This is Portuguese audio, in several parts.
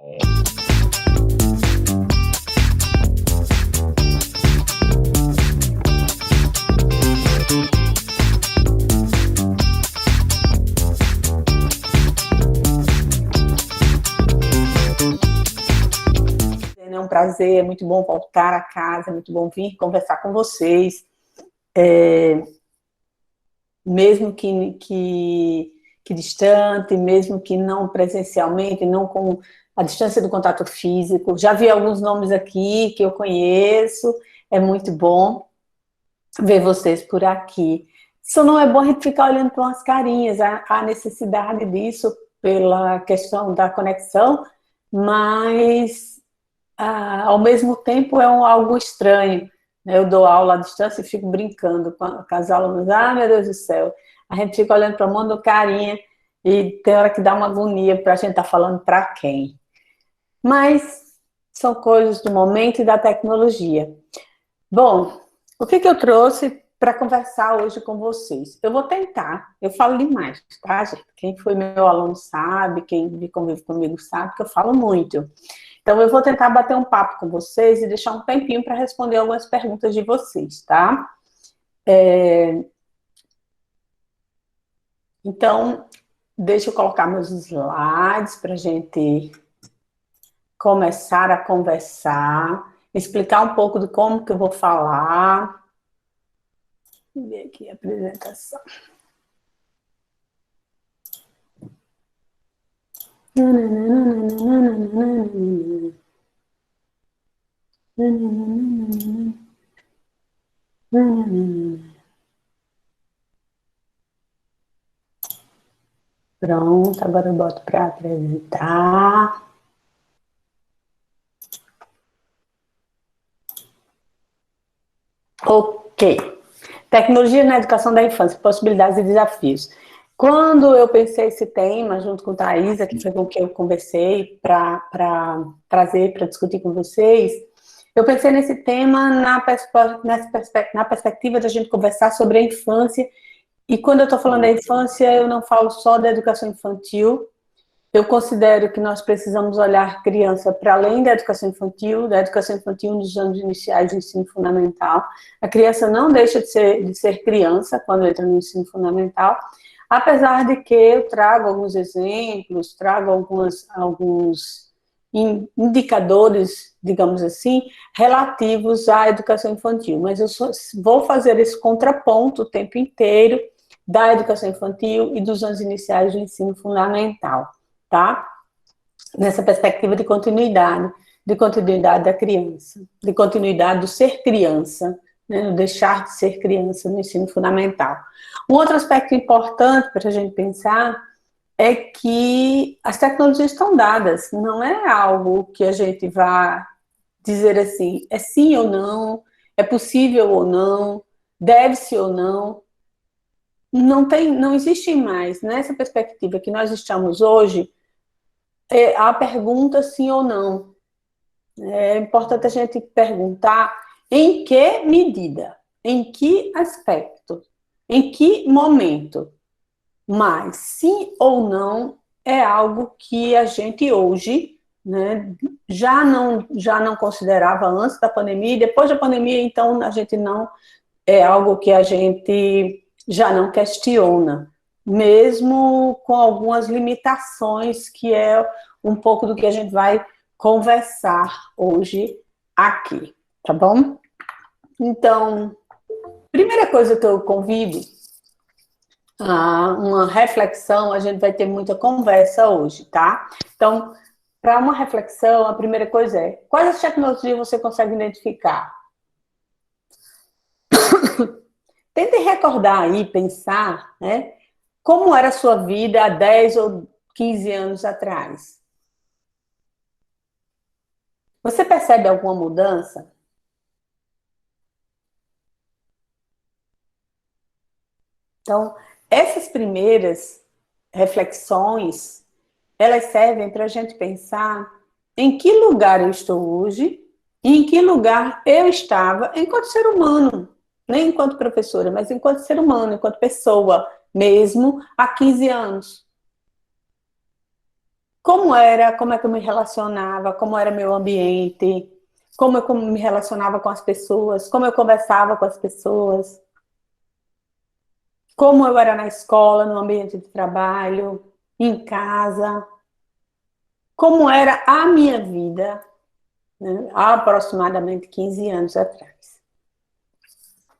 É um prazer, é muito bom voltar a casa, é muito bom vir conversar com vocês, mesmo que distante, mesmo que não presencialmente, não com a distância do contato físico. Já vi alguns nomes aqui que eu conheço, é muito bom ver vocês por aqui. Só não é bom a gente ficar olhando para umas carinhas, há necessidade disso pela questão da conexão, mas ao mesmo tempo é algo estranho. Eu dou aula à distância e fico brincando com as alunas. Meu Deus do céu, a gente fica olhando para o mundo carinha e tem hora que dá uma agonia para a gente estar falando para quem. Mas são coisas do momento e da tecnologia. Bom, o que eu trouxe para conversar hoje com vocês? Eu vou tentar, eu falo demais, tá, gente? Quem foi meu aluno sabe, quem convive comigo sabe que eu falo muito. Então, eu vou tentar bater um papo com vocês e deixar um tempinho para responder algumas perguntas de vocês, tá? Então, deixa eu colocar meus slides para a gente começar a conversar, explicar um pouco de como que eu vou falar. Vou ver aqui a apresentação. Pronto, agora eu boto para apresentar. Ok. Tecnologia na educação da infância, possibilidades e desafios. Quando eu pensei esse tema, junto com a Thaisa, que foi com quem eu conversei para trazer, para discutir com vocês, eu pensei nesse tema na perspectiva de a gente conversar sobre a infância. E quando eu estou falando da infância, eu não falo só da educação infantil. Eu considero que nós precisamos olhar criança para além da educação infantil nos anos iniciais do ensino fundamental. A criança não deixa de ser criança quando entra no ensino fundamental, apesar de que eu trago alguns exemplos, trago alguns indicadores, digamos assim, relativos à educação infantil. Mas eu vou fazer esse contraponto o tempo inteiro da educação infantil e dos anos iniciais do ensino fundamental. Tá? Nessa perspectiva de continuidade da criança, de continuidade do ser criança, né, no deixar de ser criança no ensino fundamental. Um outro aspecto importante para a gente pensar é que as tecnologias estão dadas, não é algo que a gente vá dizer assim, é sim ou não, é possível ou não, deve-se ou não. Não existe mais, nessa perspectiva que nós estamos hoje, a pergunta sim ou não. É importante a gente perguntar em que medida, em que aspecto, em que momento. Mas sim ou não é algo que a gente hoje, né, já não considerava antes da pandemia, e depois da pandemia, então, a gente não, é algo que a gente já não questiona, mesmo com algumas limitações, que é um pouco do que a gente vai conversar hoje aqui, tá bom? Então, primeira coisa que eu convido a uma reflexão, a gente vai ter muita conversa hoje, tá? Então, para uma reflexão, a primeira coisa é, quais as tecnologias você consegue identificar? Tente recordar aí, pensar, né? Como era a sua vida há 10 ou 15 anos atrás? Você percebe alguma mudança? Então, essas primeiras reflexões, elas servem para a gente pensar em que lugar eu estou hoje e em que lugar eu estava enquanto ser humano, nem enquanto professora, mas enquanto ser humano, enquanto pessoa, mesmo há 15 anos. como é que eu me relacionava, como era meu ambiente, como eu me relacionava com as pessoas, como eu conversava com as pessoas, como eu era na escola, no ambiente de trabalho, em casa, como era a minha vida, né, há aproximadamente 15 anos atrás.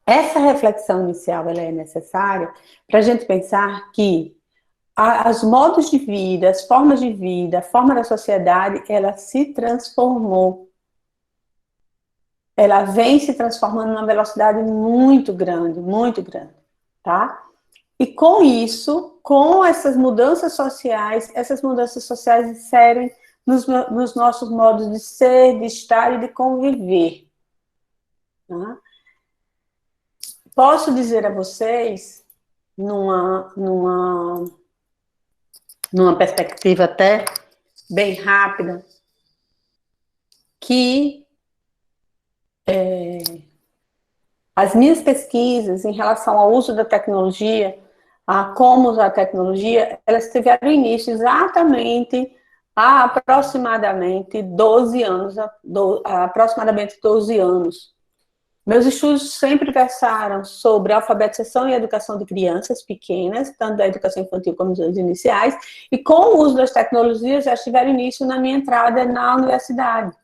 Essa reflexão inicial ela é necessária para a gente pensar que os modos de vida, as formas de vida, a forma da sociedade, ela se transformou. Ela vem se transformando numa velocidade muito grande, tá? E com isso, com essas mudanças sociais inserem nos nossos modos de ser, de estar e de conviver. Tá? Posso dizer a vocês, numa perspectiva até bem rápida, que as minhas pesquisas em relação ao uso da tecnologia, a como usar a tecnologia, elas tiveram início exatamente há aproximadamente 12 anos, aproximadamente 12 anos. Meus estudos sempre versaram sobre alfabetização e educação de crianças pequenas, tanto da educação infantil como dos iniciais, e com o uso das tecnologias já tiveram início na minha entrada na universidade.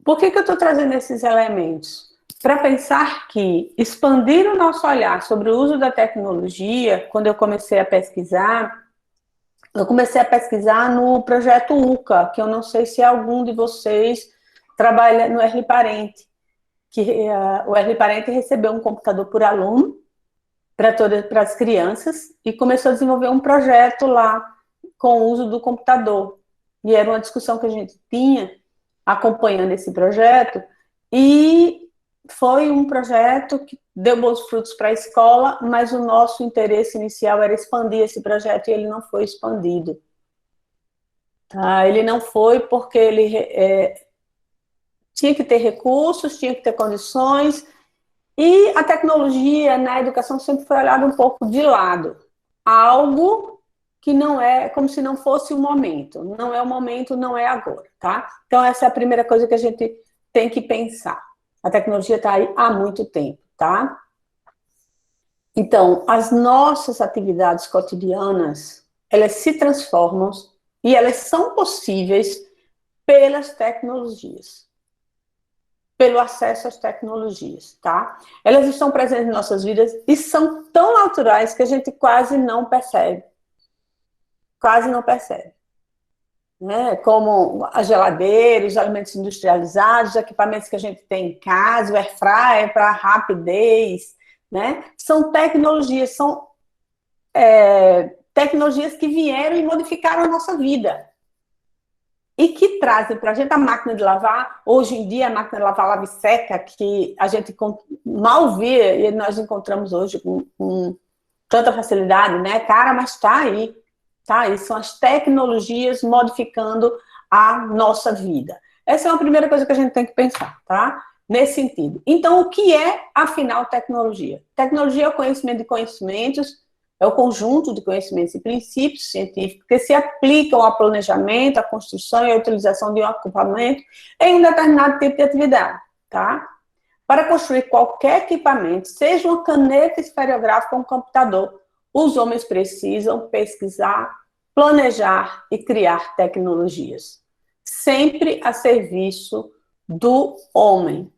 Por que eu estou trazendo esses elementos? Para pensar que expandir o nosso olhar sobre o uso da tecnologia, quando eu comecei a pesquisar no projeto UCA, que eu não sei se algum de vocês trabalha no RL Parente, que o RL Parente recebeu um computador por aluno para as crianças e começou a desenvolver um projeto lá com o uso do computador. E era uma discussão que a gente tinha acompanhando esse projeto, e foi um projeto que deu bons frutos para a escola, mas o nosso interesse inicial era expandir esse projeto e ele não foi expandido. Tá? Ele não foi porque ele tinha que ter recursos, tinha que ter condições, e a tecnologia na educação sempre foi olhada um pouco de lado. Algo que não é, como se não fosse o momento. Não é o momento, não é agora, tá? Então, essa é a primeira coisa que a gente tem que pensar. A tecnologia está aí há muito tempo, tá? Então, as nossas atividades cotidianas, elas se transformam e elas são possíveis pelas tecnologias, pelo acesso às tecnologias, tá? Elas estão presentes em nossas vidas e são tão naturais que a gente quase não percebe. Né? Como a geladeira, os alimentos industrializados, os equipamentos que a gente tem em casa, o air fryer para rapidez, né? São tecnologias, tecnologias que vieram e modificaram a nossa vida. E que trazem para a gente a máquina de lavar. Hoje em dia, a máquina de lavar lava e seca, que a gente mal vê, e nós encontramos hoje com tanta facilidade, né? Cara, mas está aí. Tá? E são as tecnologias modificando a nossa vida. Essa é a primeira coisa que a gente tem que pensar, tá? Nesse sentido. Então, o que é, afinal, tecnologia? Tecnologia é o conhecimento de conhecimentos, é o conjunto de conhecimentos e princípios científicos que se aplicam ao planejamento, à construção e à utilização de um equipamento em um determinado tipo de atividade, tá? Para construir qualquer equipamento, seja uma caneta esferográfica ou um computador, os homens precisam pesquisar, planejar e criar tecnologias. Sempre a serviço do homem.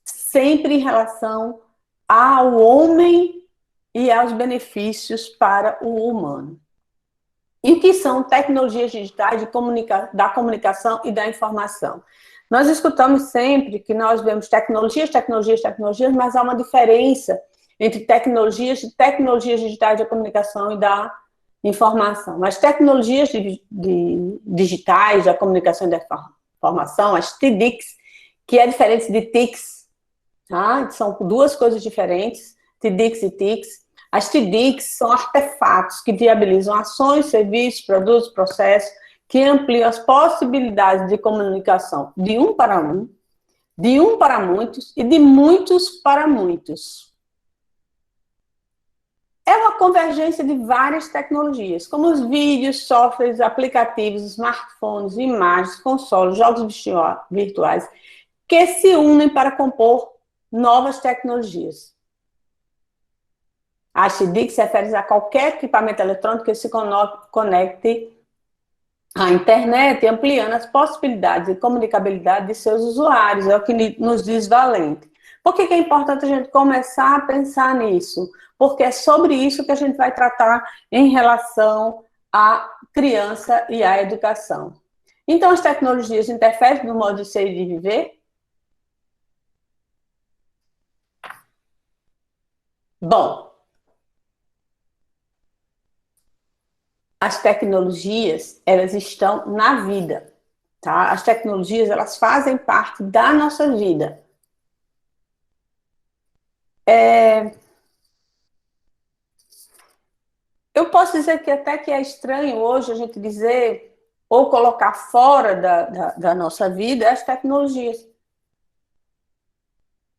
Sempre em relação ao homem e aos benefícios para o humano. E o que são tecnologias digitais da comunicação e da informação? Nós escutamos sempre que nós vemos tecnologias, mas há uma diferença entre tecnologias digitais da comunicação e da informação. As tecnologias digitais da comunicação e da informação, as TDICs, que é diferente de TICs, tá? São duas coisas diferentes, TDICs e TICs. As TDICs são artefatos que viabilizam ações, serviços, produtos, processos, que ampliam as possibilidades de comunicação de um para muitos e de muitos para muitos. É uma convergência de várias tecnologias, como os vídeos, softwares, aplicativos, smartphones, imagens, consoles, jogos virtuais, que se unem para compor novas tecnologias. A XDIC se refere a qualquer equipamento eletrônico que se conecte à internet, ampliando as possibilidades de comunicabilidade de seus usuários, é o que nos diz Valente. Por que é importante a gente começar a pensar nisso? Porque é sobre isso que a gente vai tratar em relação à criança e à educação. Então, as tecnologias interferem no modo de ser e de viver? Bom, as tecnologias, elas estão na vida, tá? As tecnologias, elas fazem parte da nossa vida. Eu posso dizer que até que é estranho hoje a gente dizer ou colocar fora da nossa vida as tecnologias.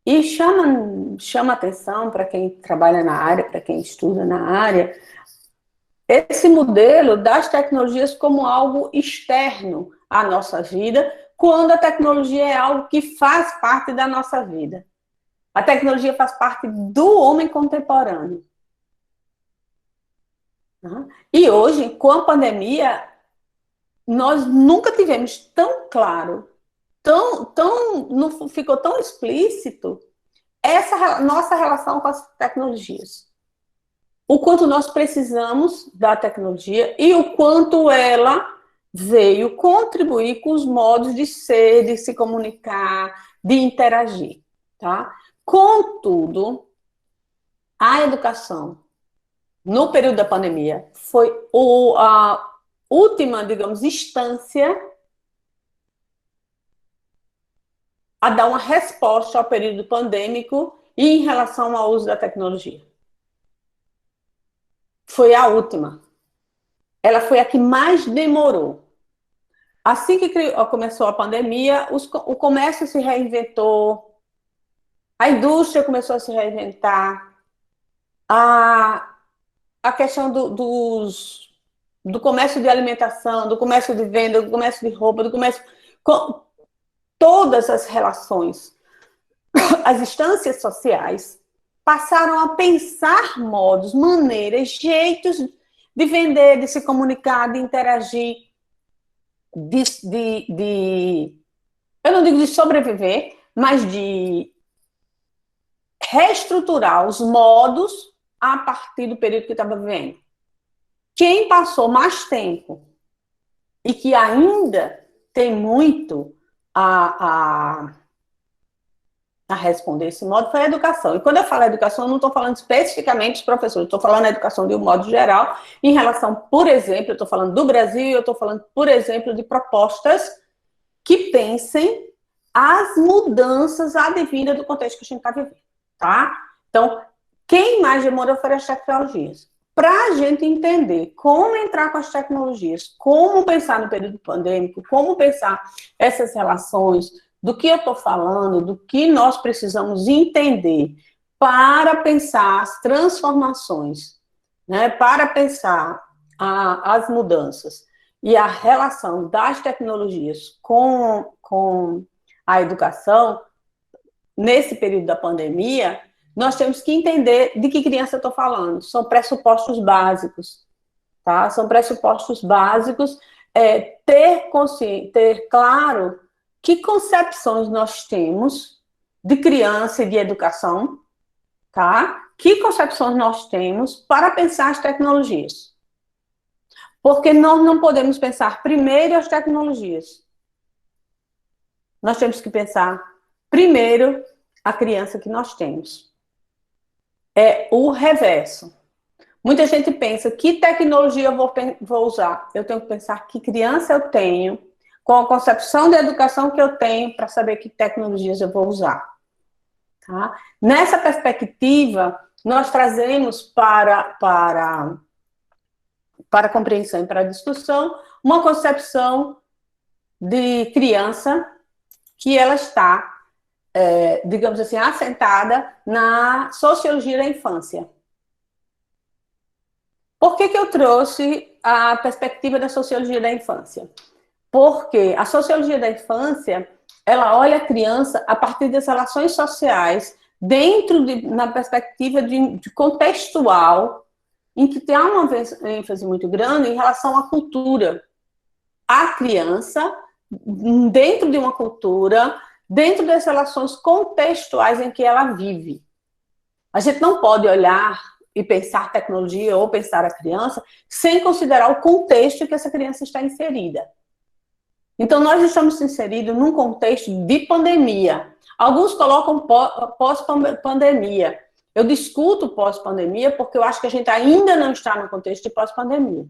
E chama atenção para quem trabalha na área, para quem estuda na área, esse modelo das tecnologias como algo externo à nossa vida, quando a tecnologia é algo que faz parte da nossa vida. A tecnologia faz parte do homem contemporâneo. E hoje, com a pandemia, nós nunca tivemos tão claro, não ficou tão explícito essa nossa relação com as tecnologias. O quanto nós precisamos da tecnologia e o quanto ela veio contribuir com os modos de ser, de se comunicar, de interagir, tá? Contudo, a educação no período da pandemia foi a última, digamos, instância a dar uma resposta ao período pandêmico e em relação ao uso da tecnologia. Foi a última. Ela foi a que mais demorou. Assim que começou a pandemia, o comércio se reinventou, a indústria começou a se reinventar, a questão do comércio de alimentação, do comércio de venda, do comércio de roupa, do comércio... Todas as relações, as instâncias sociais passaram a pensar modos, maneiras, jeitos de vender, de se comunicar, de interagir, eu não digo de sobreviver, mas de reestruturar os modos a partir do período que estava vivendo. Quem passou mais tempo e que ainda tem muito a responder esse modo foi a educação. E quando eu falo educação, eu não estou falando especificamente dos professores, estou falando da educação de um modo geral, em relação, por exemplo, eu estou falando do Brasil, eu estou falando, por exemplo, de propostas que pensem as mudanças advindas do contexto que a gente está vivendo, tá? Então, quem mais demorou foram as tecnologias. Para a gente entender como entrar com as tecnologias, como pensar no período pandêmico, como pensar essas relações, do que eu estou falando, do que nós precisamos entender para pensar as transformações, né, para pensar as mudanças e a relação das tecnologias com a educação, nesse período da pandemia, nós temos que entender de que criança eu estou falando. São pressupostos básicos, tá? São pressupostos básicos, ter claro que concepções nós temos de criança e de educação, tá? Que concepções nós temos para pensar as tecnologias. Porque nós não podemos pensar primeiro as tecnologias. Nós temos que pensar primeiro a criança que nós temos. É o reverso. Muita gente pensa, que tecnologia eu vou usar? Eu tenho que pensar que criança eu tenho, com a concepção de educação que eu tenho, para saber que tecnologias eu vou usar. Tá? Nessa perspectiva, nós trazemos para a compreensão e para a discussão, uma concepção de criança que ela está, digamos assim, assentada na sociologia da infância. Por que eu trouxe a perspectiva da sociologia da infância? Porque a sociologia da infância, ela olha a criança a partir das relações sociais, na perspectiva de contextual, em que tem uma ênfase muito grande em relação à cultura. A criança, dentro de uma cultura, dentro das relações contextuais em que ela vive. A gente não pode olhar e pensar tecnologia ou pensar a criança sem considerar o contexto em que essa criança está inserida. Então, nós estamos inseridos num contexto de pandemia. Alguns colocam pós-pandemia. Eu discuto pós-pandemia porque eu acho que a gente ainda não está no contexto de pós-pandemia.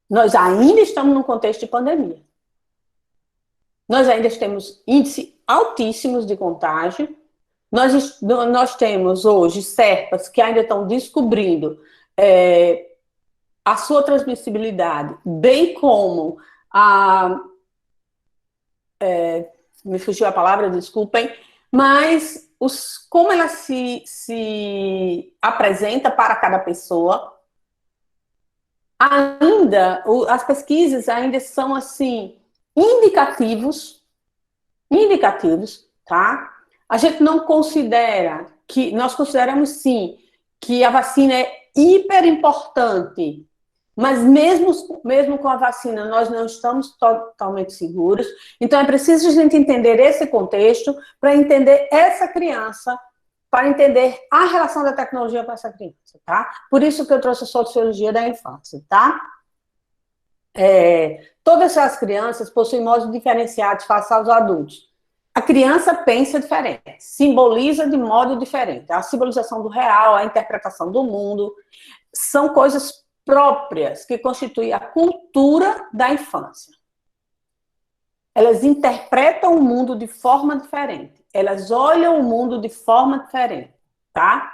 Nós ainda estamos num contexto de pandemia. Nós ainda temos índices altíssimos de contágio. Nós temos hoje cepas que ainda estão descobrindo a sua transmissibilidade, bem como me fugiu a palavra, desculpem, mas como ela se apresenta para cada pessoa. Ainda, as pesquisas ainda são, assim, indicativos, tá? A gente não considera nós consideramos, sim, que a vacina é hiper importante, mas mesmo com a vacina, nós não estamos totalmente seguros. Então, é preciso a gente entender esse contexto para entender essa criança, para entender a relação da tecnologia com essa criança, tá? Por isso que eu trouxe a sociologia da infância, tá? Todas as crianças possuem modos diferenciados face aos adultos. A criança pensa diferente, simboliza de modo diferente. A simbolização do real, a interpretação do mundo, são coisas próprias que constituem a cultura da infância. Elas interpretam o mundo de forma diferente. Elas olham o mundo de forma diferente, tá?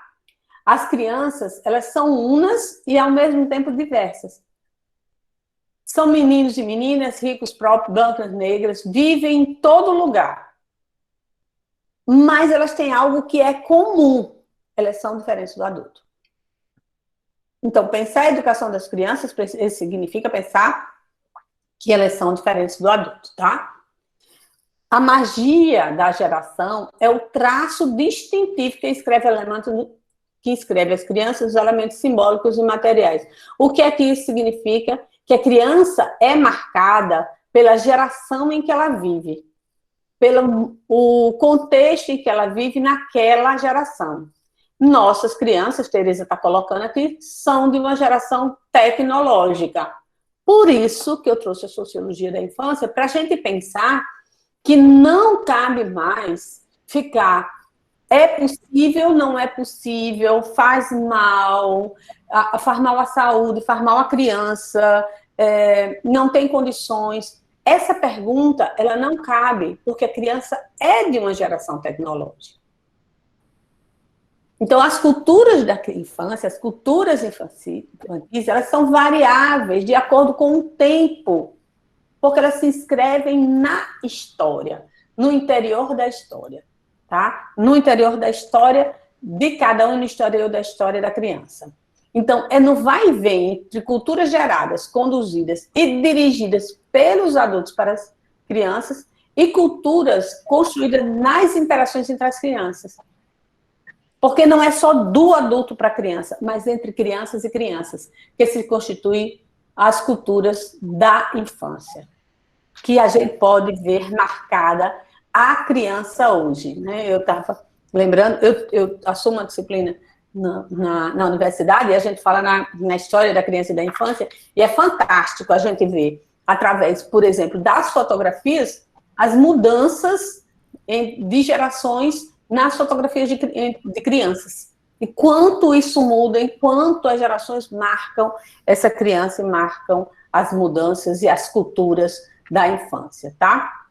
As crianças, elas são unas e, ao mesmo tempo, diversas. São meninos e meninas, ricos, próprios, brancas, negras, vivem em todo lugar. Mas elas têm algo que é comum. Elas são diferentes do adulto. Então, pensar a educação das crianças significa pensar que elas são diferentes do adulto, tá? A magia da geração é o traço distintivo que escreve as crianças os elementos simbólicos e materiais. O que é que isso significa? Que a criança é marcada pela geração em que ela vive, pelo o contexto em que ela vive naquela geração. Nossas crianças, Tereza está colocando aqui, são de uma geração tecnológica. Por isso que eu trouxe a sociologia da infância, para a gente pensar que não cabe mais ficar é possível, não é possível, faz mal à saúde, faz mal à criança, não tem condições. Essa pergunta, ela não cabe, porque a criança é de uma geração tecnológica. Então, as culturas da infância, as culturas infantis, elas são variáveis de acordo com o tempo, porque elas se inscrevem na história, no interior da história, tá? No interior da história de cada um, no interior da história da criança. Então, é no vai e vem entre culturas geradas, conduzidas e dirigidas pelos adultos para as crianças e culturas construídas nas interações entre as crianças. Porque não é só do adulto para a criança, mas entre crianças e crianças, que se constituem as culturas da infância, que a gente pode ver marcada a criança hoje, né? Eu estava lembrando, eu assumo uma disciplina na universidade, e a gente fala na história da criança e da infância, e é fantástico a gente ver, através, por exemplo, das fotografias, as mudanças de gerações nas fotografias de crianças. E quanto isso muda, enquanto as gerações marcam essa criança e marcam as mudanças e as culturas da infância, tá?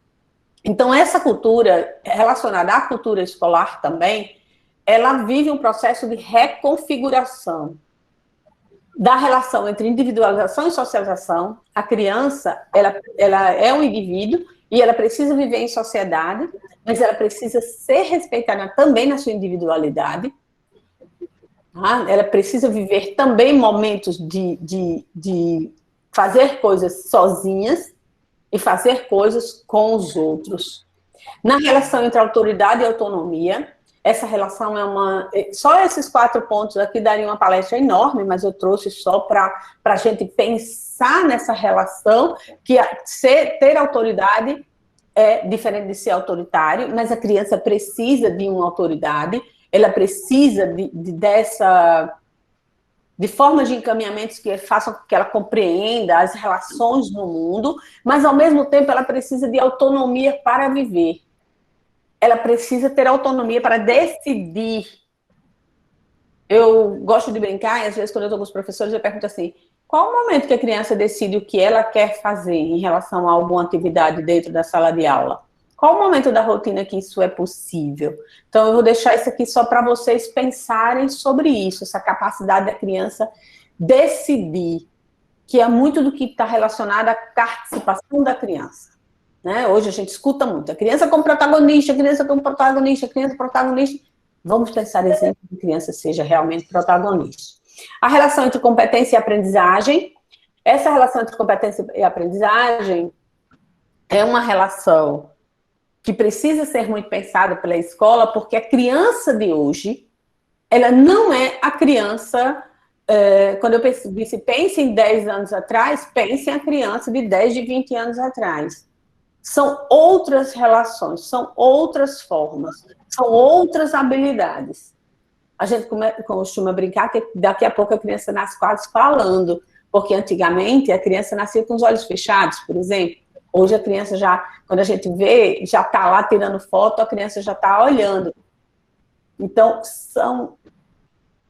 Então, essa cultura, relacionada à cultura escolar também, ela vive um processo de reconfiguração da relação entre individualização e socialização. A criança, ela é um indivíduo e ela precisa viver em sociedade, mas ela precisa ser respeitada também na sua individualidade. Tá? Ela precisa viver também momentos de fazer coisas sozinhas e fazer coisas com os outros. Na relação entre autoridade e autonomia, essa relação é uma... Só esses 4 pontos aqui daria uma palestra enorme, mas eu trouxe só para a gente pensar nessa relação, que ter autoridade é diferente de ser autoritário, mas a criança precisa de uma autoridade, ela precisa de formas de encaminhamentos que façam com que ela compreenda as relações no mundo, mas, ao mesmo tempo, ela precisa de autonomia para viver. Ela precisa ter autonomia para decidir. Eu gosto de brincar, e às vezes, quando eu estou com os professores, eu pergunto assim, qual o momento que a criança decide o que ela quer fazer em relação a alguma atividade dentro da sala de aula? Qual o momento da rotina que isso é possível? Então, eu vou deixar isso aqui só para vocês pensarem sobre isso, essa capacidade da criança decidir, que é muito do que está relacionado à participação da criança. Né? Hoje a gente escuta muito, a criança como protagonista, a criança como protagonista, a criança protagonista. Vamos pensar em exemplo que a criança seja realmente protagonista. A relação entre competência e aprendizagem. Essa relação entre competência e aprendizagem é uma relação que precisa ser muito pensada pela escola, porque a criança de hoje, ela não é a criança... quando eu disse, pense em 10 anos atrás, pense em a criança de 10, de 20 anos atrás. São outras relações, são outras formas, são outras habilidades. A gente costuma brincar que daqui a pouco a criança nasce quase falando, porque antigamente a criança nascia com os olhos fechados, por exemplo. Hoje a criança já, quando a gente vê, já está lá tirando foto, a criança já está olhando. Então,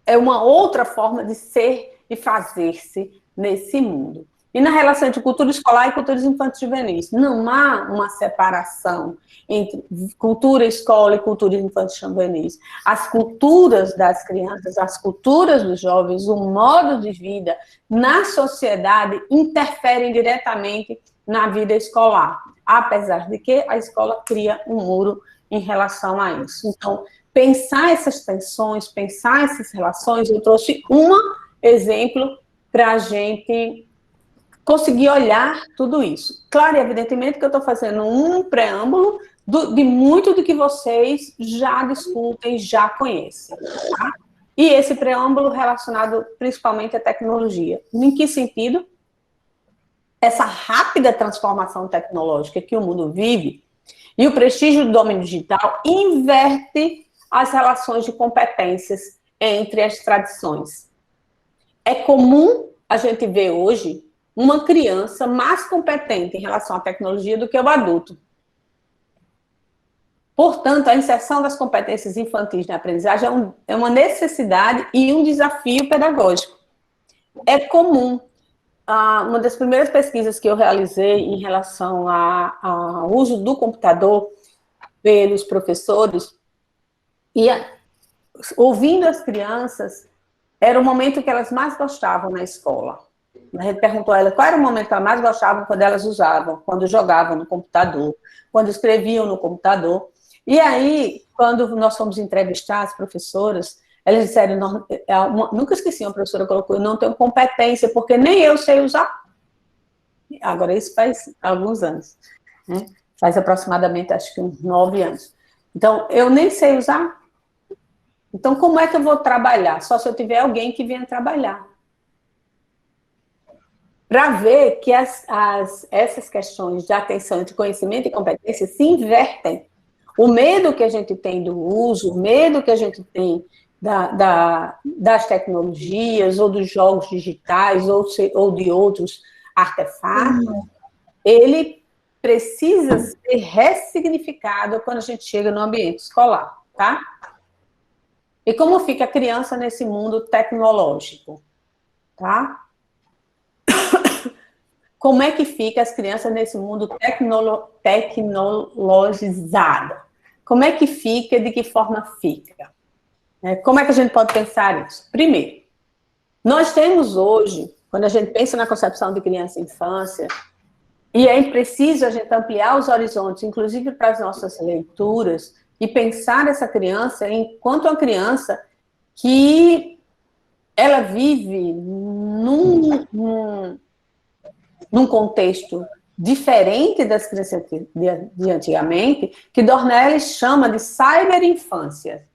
é uma outra forma de ser e fazer-se nesse mundo. E na relação entre cultura escolar e culturas infantis juvenis, não há uma separação entre cultura escola e cultura infantis juvenis. As culturas das crianças, as culturas dos jovens, o modo de vida na sociedade interferem diretamente na vida escolar, apesar de que a escola cria um muro em relação a isso. Então, pensar essas tensões, pensar essas relações, eu trouxe um exemplo para a gente conseguir olhar tudo isso. Claro, e evidentemente que eu estou fazendo um preâmbulo de muito do que vocês já discutem, já conhecem. Tá? E esse preâmbulo relacionado principalmente à tecnologia. Em que sentido? Essa rápida transformação tecnológica que o mundo vive e o prestígio do domínio digital inverte as relações de competências entre as tradições. É comum a gente ver hoje uma criança mais competente em relação à tecnologia do que o adulto. Portanto, a inserção das competências infantis na aprendizagem é uma necessidade e um desafio pedagógico. É comum. Uma das primeiras pesquisas que eu realizei em relação ao uso do computador pelos professores, e ouvindo as crianças, era o momento que elas mais gostavam na escola. A gente perguntou a ela qual era o momento que elas mais gostavam quando elas usavam, quando jogavam no computador, quando escreviam no computador. E aí, quando nós fomos entrevistar as professoras, elas disseram, nunca esqueci, uma professora colocou, eu não tenho competência, porque nem eu sei usar. Agora, isso faz alguns anos, né? Faz aproximadamente, acho que uns 9 anos. Então, eu nem sei usar. Então, como é que eu vou trabalhar? Só se eu tiver alguém que venha trabalhar. Para ver que essas questões de atenção entre conhecimento e competência se invertem. O medo que a gente tem do uso, o medo que a gente tem das tecnologias, ou dos jogos digitais, ou de outros artefatos, ele precisa ser ressignificado quando a gente chega no ambiente escolar, tá? E como fica a criança nesse mundo tecnológico, tá? Como é que fica as crianças nesse mundo tecnologizado? Como é que fica, de que forma fica? Como é que a gente pode pensar isso? Primeiro, nós temos hoje, quando a gente pensa na concepção de criança e infância, e é preciso a gente ampliar os horizontes, inclusive para as nossas leituras, e pensar essa criança enquanto uma criança que ela vive num contexto diferente das crianças de antigamente, que Dornelles chama de cyberinfância,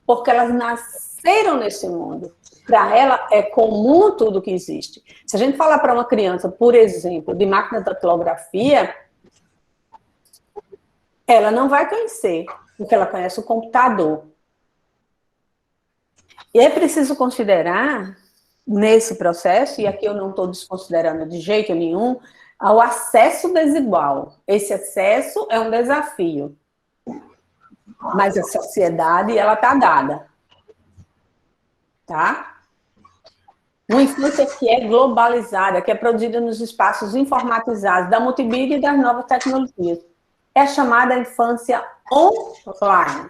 porque elas nasceram nesse mundo. Para ela é comum tudo que existe. Se a gente falar para uma criança, por exemplo, de máquina de datilografia, ela não vai conhecer, porque ela conhece o computador. E é preciso considerar, nesse processo, e aqui eu não estou desconsiderando de jeito nenhum, ao acesso desigual. Esse acesso é um desafio. Mas a sociedade, ela está dada. Tá? Uma infância que é globalizada, que é produzida nos espaços informatizados da multimídia e das novas tecnologias. É a chamada infância online.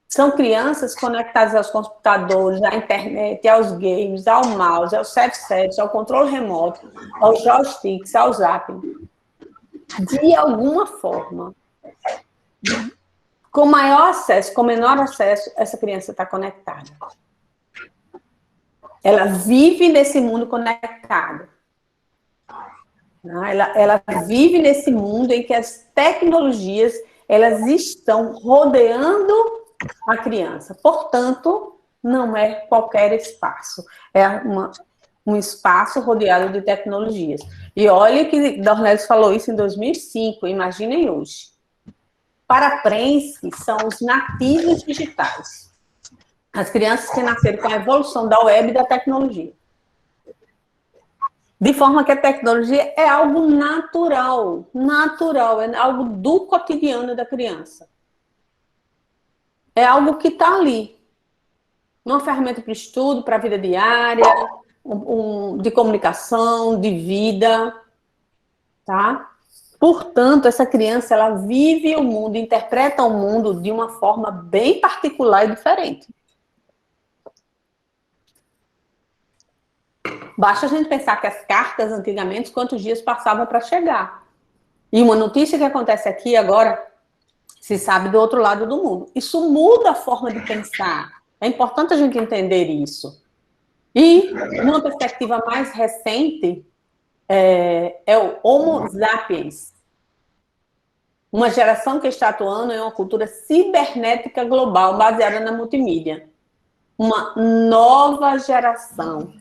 São crianças conectadas aos computadores, à internet, aos games, ao mouse, ao self-service, ao controle remoto, aos joysticks, ao zapping. De alguma forma, com maior acesso, com menor acesso, essa criança está conectada. Ela vive nesse mundo conectado. Ela vive nesse mundo em que as tecnologias elas estão rodeando a criança. Portanto, não é qualquer espaço. É um espaço rodeado de tecnologias. E olha que Dornelles falou isso em 2005, imaginem hoje. Paraprensky são os nativos digitais. As crianças que nasceram com a evolução da web e da tecnologia. De forma que a tecnologia é algo natural, é algo do cotidiano da criança. É algo que está ali. Uma ferramenta para estudo, para a vida diária, de comunicação, de vida, tá? Portanto, essa criança, ela vive o mundo, interpreta o mundo de uma forma bem particular e diferente. Basta a gente pensar que as cartas, antigamente, quantos dias passavam para chegar. E uma notícia que acontece aqui agora, se sabe do outro lado do mundo. Isso muda a forma de pensar. É importante a gente entender isso. E, numa perspectiva mais recente, é o Homo sapiens. Uma geração que está atuando em uma cultura cibernética global, baseada na multimídia. Uma nova geração.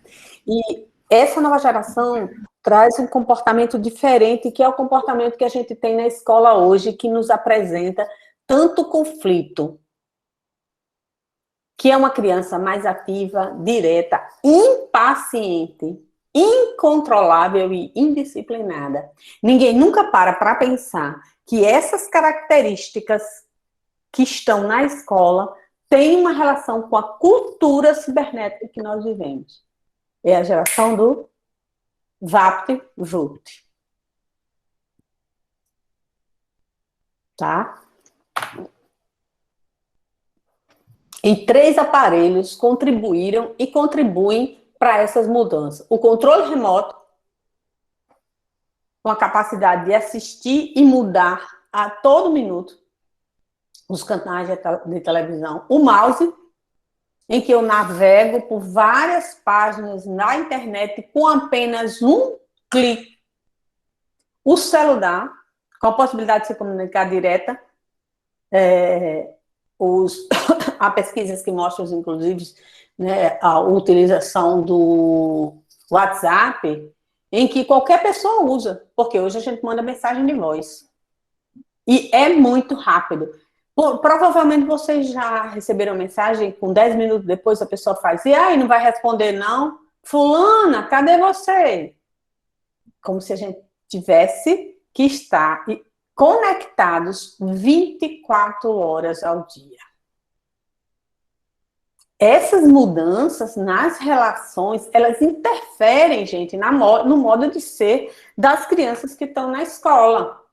E essa nova geração traz um comportamento diferente, que é o comportamento que a gente tem na escola hoje, que nos apresenta tanto conflito, que é uma criança mais ativa, direta, impaciente, incontrolável e indisciplinada. Ninguém nunca para pensar que essas características que estão na escola têm uma relação com a cultura cibernética que nós vivemos. É a geração do VaptVult. Tá? E 3 aparelhos contribuíram e contribuem para essas mudanças. O controle remoto, com a capacidade de assistir e mudar a todo minuto os canais de televisão. O mouse, em que eu navego por várias páginas na internet com apenas um clique. O celular, com a possibilidade de se comunicar direta. Há pesquisas que mostram, inclusive, né, a utilização do WhatsApp, em que qualquer pessoa usa, porque hoje a gente manda mensagem de voz. E é muito rápido. Provavelmente vocês já receberam mensagem, com 10 minutos depois a pessoa faz, e aí, não vai responder não? Fulana, cadê você? Como se a gente tivesse que estar conectados 24 horas ao dia. Essas mudanças nas relações, elas interferem, gente, no modo de ser das crianças que estão na escola.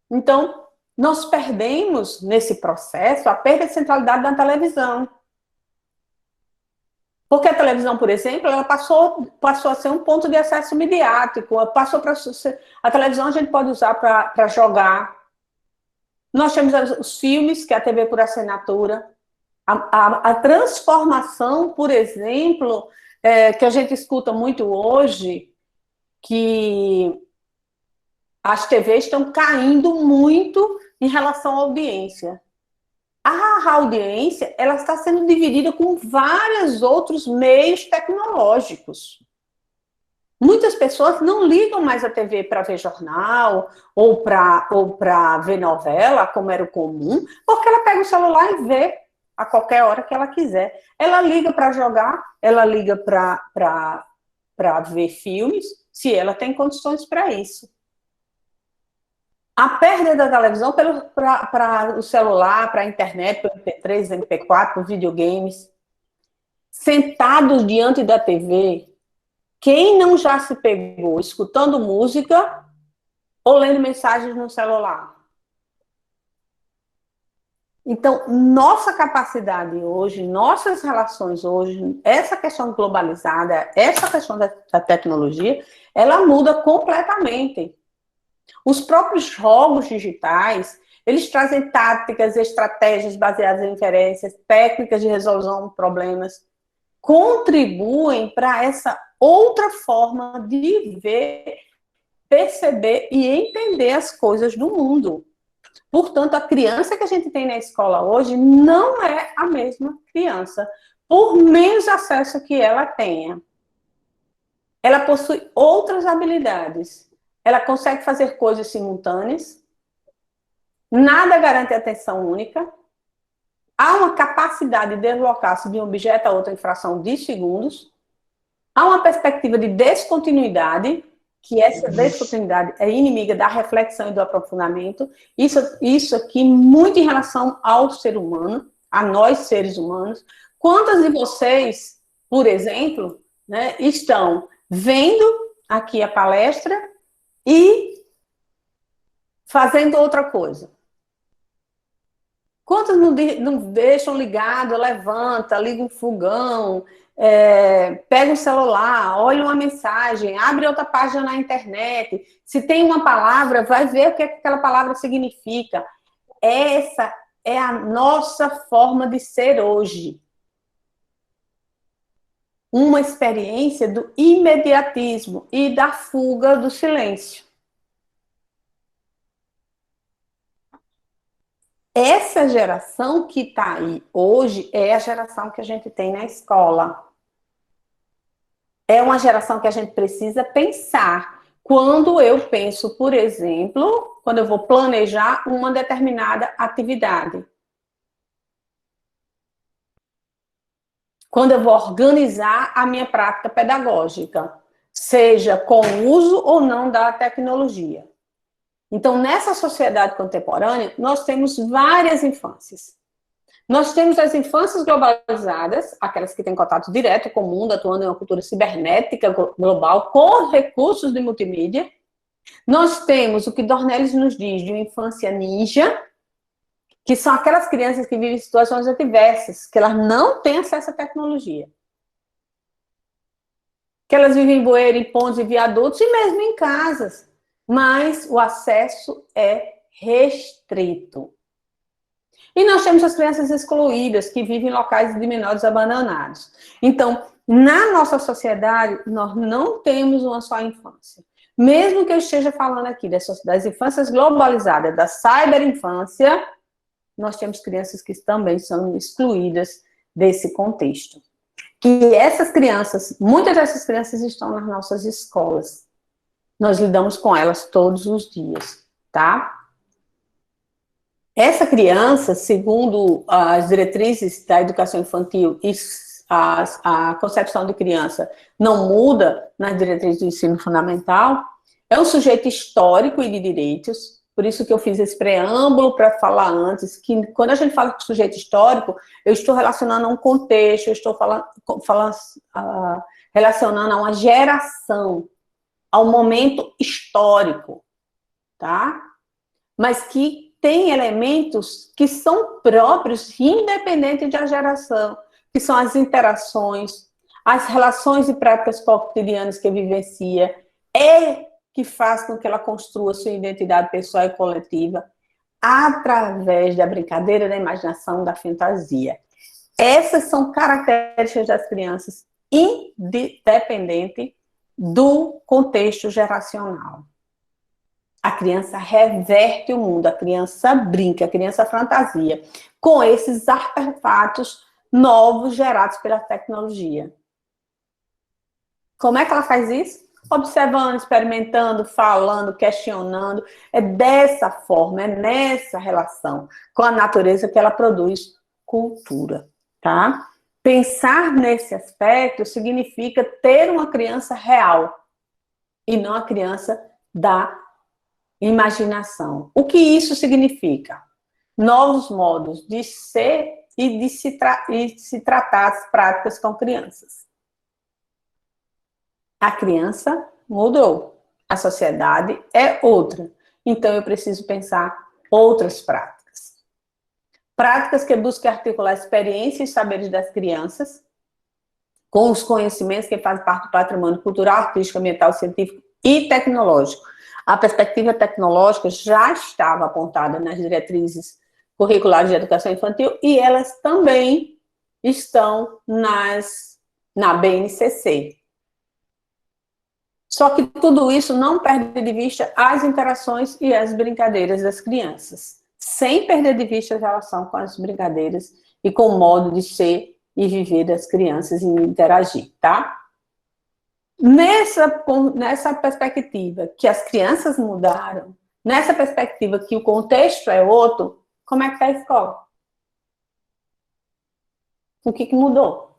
Então, nós perdemos, nesse processo, a perda de centralidade da televisão. Porque a televisão, por exemplo, ela passou a ser um ponto de acesso midiático. A televisão a gente pode usar para jogar. Nós temos os filmes, que é a TV por assinatura. A transformação, por exemplo, que a gente escuta muito hoje, que as TVs estão caindo muito em relação à audiência. A audiência, ela está sendo dividida com vários outros meios tecnológicos. Muitas pessoas não ligam mais a TV para ver jornal ou para ver novela, como era o comum, porque ela pega o celular e vê a qualquer hora que ela quiser. Ela liga para jogar, ela liga para ver filmes, se ela tem condições para isso. A perda da televisão para o celular, para a internet, para o MP3, MP4, para videogames. Sentados diante da TV, quem não já se pegou escutando música ou lendo mensagens no celular? Então, nossa capacidade hoje, nossas relações hoje, essa questão globalizada, essa questão da tecnologia, ela muda completamente. Os próprios jogos digitais, eles trazem táticas, estratégias baseadas em inferências, técnicas de resolução de problemas, contribuem para essa outra forma de ver, perceber e entender as coisas do mundo. Portanto, a criança que a gente tem na escola hoje não é a mesma criança, por menos acesso que ela tenha. Ela possui outras habilidades. Ela consegue fazer coisas simultâneas. Nada garante atenção única. Há uma capacidade de deslocar-se de um objeto a outro em fração de segundos. Há uma perspectiva de descontinuidade, que essa descontinuidade é inimiga da reflexão e do aprofundamento. Isso aqui muito em relação ao ser humano, a nós seres humanos. Quantas de vocês, por exemplo, né, estão vendo aqui a palestra e fazendo outra coisa? Quantos não deixam ligado, levanta, liga um fogão, pega um celular, olha uma mensagem, abre outra página na internet, se tem uma palavra, vai ver o que aquela palavra significa. Essa é a nossa forma de ser hoje. Uma experiência do imediatismo e da fuga do silêncio. Essa geração que está aí hoje é a geração que a gente tem na escola. É uma geração que a gente precisa pensar. Quando eu penso, por exemplo, quando eu vou planejar uma determinada atividade. Quando eu vou organizar a minha prática pedagógica, seja com o uso ou não da tecnologia. Então, nessa sociedade contemporânea, nós temos várias infâncias. Nós temos as infâncias globalizadas, aquelas que têm contato direto com o mundo, atuando em uma cultura cibernética global, com recursos de multimídia. Nós temos o que Dornelles nos diz de uma infância ninja, que são aquelas crianças que vivem em situações adversas, que elas não têm acesso à tecnologia. Que elas vivem em bueiro, em pontes e viadutos, e mesmo em casas. Mas o acesso é restrito. E nós temos as crianças excluídas, que vivem em locais de menores abandonados. Então, na nossa sociedade, nós não temos uma só infância. Mesmo que eu esteja falando aqui das infâncias globalizadas, da cyberinfância, nós temos crianças que também são excluídas desse contexto. E essas crianças, muitas dessas crianças estão nas nossas escolas. Nós lidamos com elas todos os dias, tá? Essa criança, segundo as diretrizes da educação infantil e a concepção de criança não muda nas diretrizes do ensino fundamental, é um sujeito histórico e de direitos, por isso que eu fiz esse preâmbulo para falar antes, que quando a gente fala de sujeito histórico, eu estou relacionando a um contexto, eu estou relacionando a uma geração, ao momento histórico, tá? Mas que tem elementos que são próprios, independente da geração, que são as interações, as relações e práticas cotidianas que vivencia, que faz com que ela construa sua identidade pessoal e coletiva através da brincadeira, da imaginação, da fantasia. Essas são características das crianças, independente do contexto geracional. A criança reverte o mundo, a criança brinca, a criança fantasia com esses artefatos novos gerados pela tecnologia. Como é que ela faz isso? Observando, experimentando, falando, questionando. É dessa forma, é nessa relação com a natureza que ela produz cultura, tá? Pensar nesse aspecto significa ter uma criança real e não a criança da imaginação. O que isso significa? Novos modos de ser e de se tratar as práticas com crianças. A criança mudou, a sociedade é outra. Então, eu preciso pensar outras práticas. Práticas que busquem articular experiências e saberes das crianças com os conhecimentos que fazem parte do patrimônio cultural, artístico, ambiental, científico e tecnológico. A perspectiva tecnológica já estava apontada nas diretrizes curriculares de educação infantil e elas também estão na BNCC. Só que tudo isso não perde de vista as interações e as brincadeiras das crianças, sem perder de vista a relação com as brincadeiras e com o modo de ser e viver das crianças e interagir, tá? Nessa perspectiva que as crianças mudaram, nessa perspectiva que o contexto é outro, como é que está a escola? O que mudou?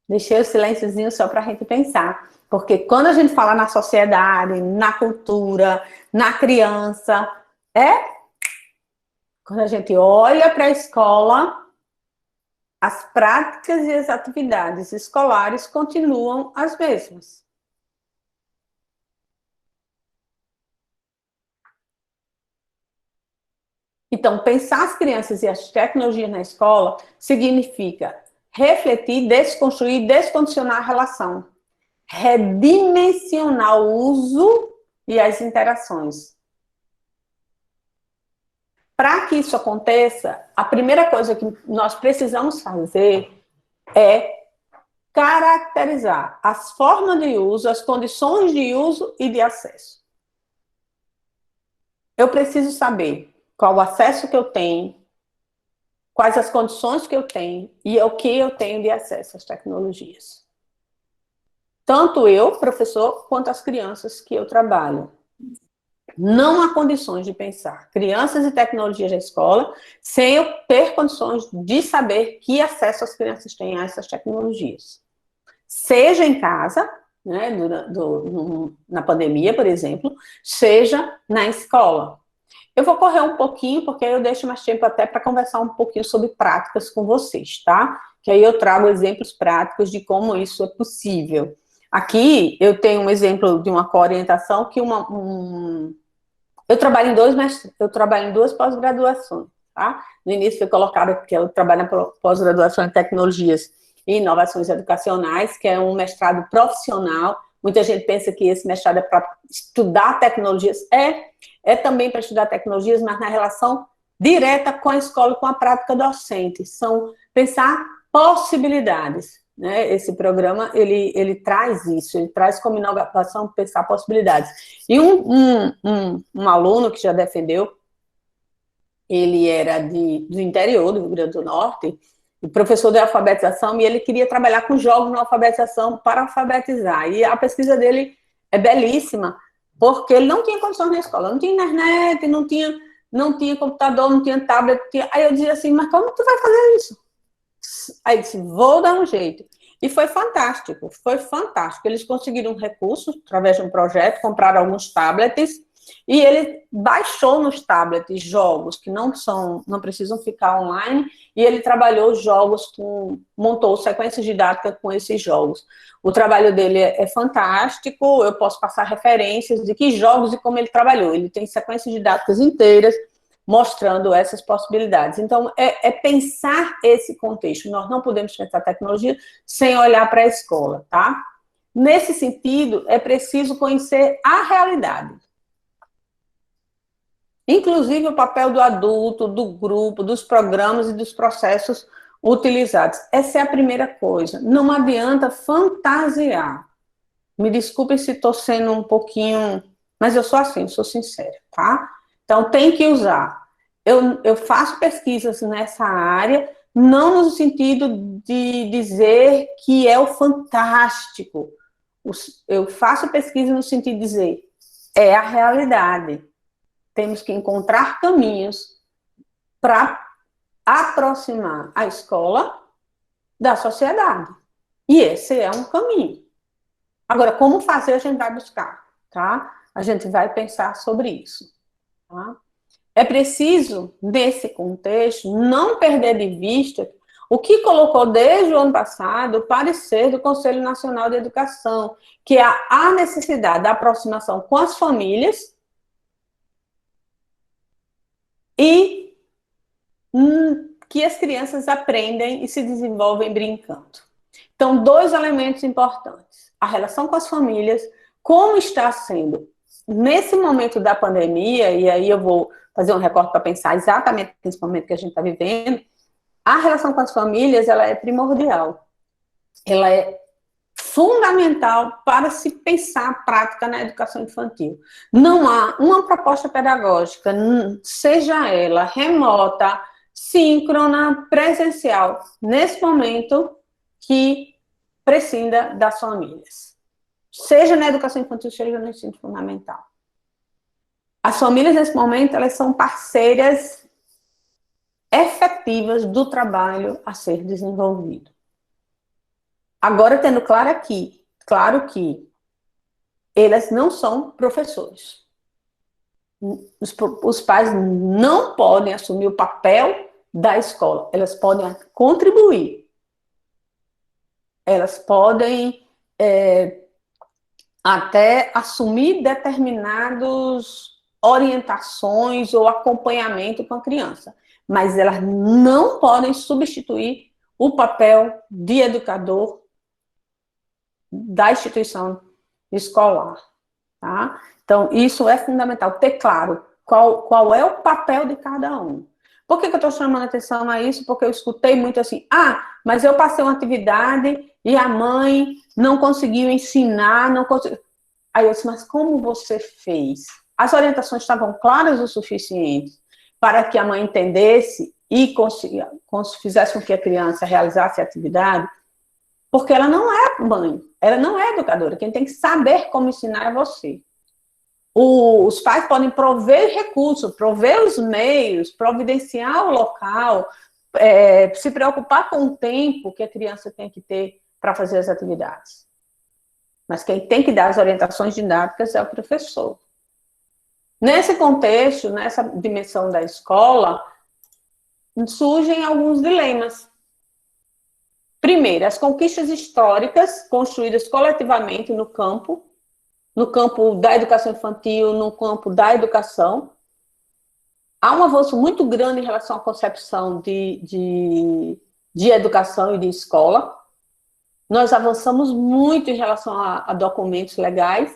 Deixei o silênciozinho só para a gente pensar. Porque quando a gente fala na sociedade, na cultura, na criança, quando a gente olha para a escola, as práticas e as atividades escolares continuam as mesmas. Então, pensar as crianças e as tecnologias na escola significa refletir, desconstruir, descondicionar a relação, redimensionar o uso e as interações. Para que isso aconteça, a primeira coisa que nós precisamos fazer é caracterizar as formas de uso, as condições de uso e de acesso. Eu preciso saber qual o acesso que eu tenho, quais as condições que eu tenho e o que eu tenho de acesso às tecnologias. Tanto eu, professor, quanto as crianças que eu trabalho. Não há condições de pensar crianças e tecnologias na escola sem eu ter condições de saber que acesso as crianças têm a essas tecnologias. Seja em casa, né, na pandemia, por exemplo, seja na escola. Eu vou correr um pouquinho, porque aí eu deixo mais tempo até para conversar um pouquinho sobre práticas com vocês, tá? Que aí eu trago exemplos práticos de como isso é possível. Aqui eu tenho um exemplo de uma coorientação que eu trabalho em duas pós-graduações, tá? No início foi colocado que eu trabalho na pós-graduação em tecnologias e inovações educacionais, que é um mestrado profissional. Muita gente pensa que esse mestrado é para estudar tecnologias. É também para estudar tecnologias, mas na relação direta com a escola e com a prática docente. São pensar possibilidades, né? Esse programa, ele traz isso, ele traz como inovação pensar possibilidades. E um aluno que já defendeu, ele era do interior do Rio Grande do Norte, o professor de alfabetização, e ele queria trabalhar com jogos na alfabetização para alfabetizar. E a pesquisa dele é belíssima, porque ele não tinha condições na escola, não tinha internet, não tinha computador, não tinha tablet. Aí eu dizia assim, mas como tu vai fazer isso? Aí ele disse, vou dar um jeito. E foi fantástico, foi fantástico. Eles conseguiram recursos através de um projeto, compraram alguns tablets, e ele baixou nos tablets jogos que não precisam ficar online, e ele trabalhou jogos, montou sequências didáticas com esses jogos. O trabalho dele é fantástico, eu posso passar referências de que jogos e como ele trabalhou. Ele tem sequências didáticas inteiras mostrando essas possibilidades. Então, é pensar esse contexto. Nós não podemos pensar tecnologia sem olhar para a escola, tá? nesse sentido, é preciso conhecer a realidade. Inclusive o papel do adulto, do grupo, dos programas e dos processos utilizados. Essa é a primeira coisa. Não adianta fantasiar. Me desculpem se estou sendo um pouquinho... Mas eu sou assim, sou sincera, tá? Então, tem que usar. Eu faço pesquisas nessa área, não no sentido de dizer que é o fantástico. Eu faço pesquisa no sentido de dizer, é a realidade. Temos que encontrar caminhos para aproximar a escola da sociedade. E esse é um caminho. Agora, como fazer, a gente vai buscar, tá? A gente vai pensar sobre isso, tá? É preciso, nesse contexto, não perder de vista o que colocou desde o ano passado o parecer do Conselho Nacional de Educação, que é a necessidade da aproximação com as famílias e que as crianças aprendem e se desenvolvem brincando. Então, 2 elementos importantes. A relação com as famílias, como está sendo nesse momento da pandemia, e aí eu vou fazer um recorte para pensar exatamente nesse momento que a gente está vivendo, a relação com as famílias, ela é primordial. Ela é fundamental para se pensar a prática na educação infantil. Não há uma proposta pedagógica, seja ela remota, síncrona, presencial, nesse momento, que prescinda das famílias. Seja na educação infantil, seja no ensino fundamental. As famílias, nesse momento, elas são parceiras efetivas do trabalho a ser desenvolvido. Agora, tendo claro que elas não são professores. Os pais não podem assumir o papel da escola. Elas podem contribuir. Elas podem até assumir determinadas orientações ou acompanhamento com a criança. Mas elas não podem substituir o papel de educador da instituição escolar, tá? Então, isso é fundamental, ter claro qual é o papel de cada um. Por que eu estou chamando a atenção a isso? Porque eu escutei muito assim, mas eu passei uma atividade e a mãe não conseguiu ensinar, não conseguiu... Aí eu disse, mas como você fez? As orientações estavam claras o suficiente para que a mãe entendesse e fizesse com que a criança realizasse a atividade? Porque ela não é mãe, ela não é educadora. Quem tem que saber como ensinar é você. Os pais podem prover recursos, prover os meios, providenciar o local, se preocupar com o tempo que a criança tem que ter para fazer as atividades. Mas quem tem que dar as orientações didáticas é o professor. Nesse contexto, nessa dimensão da escola, surgem alguns dilemas. Primeiro, as conquistas históricas construídas coletivamente no campo da educação infantil, no campo da educação. Há um avanço muito grande em relação à concepção de educação e de escola. Nós avançamos muito em relação a documentos legais,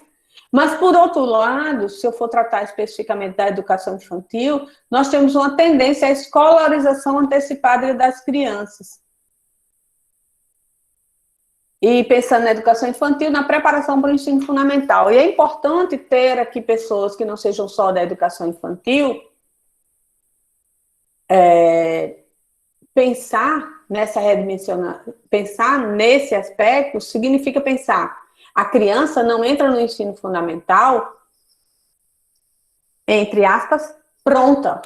mas, por outro lado, se eu for tratar especificamente da educação infantil, nós temos uma tendência à escolarização antecipada das crianças. E pensando na educação infantil, na preparação para o ensino fundamental. E é importante ter aqui pessoas que não sejam só da educação infantil, pensar nessa redimensionação, pensar nesse aspecto significa pensar, a criança não entra no ensino fundamental, entre aspas, pronta.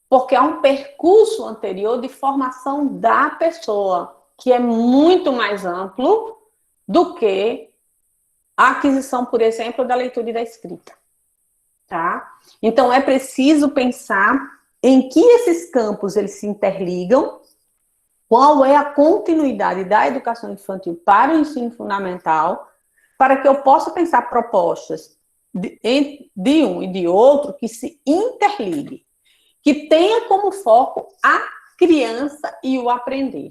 Porque há um percurso anterior de formação da pessoa, que é muito mais amplo do que a aquisição, por exemplo, da leitura e da escrita. Tá? Então, é preciso pensar em que esses campos eles se interligam, qual é a continuidade da educação infantil para o ensino fundamental, para que eu possa pensar propostas de um e de outro que se interliguem, que tenha como foco a criança e o aprender.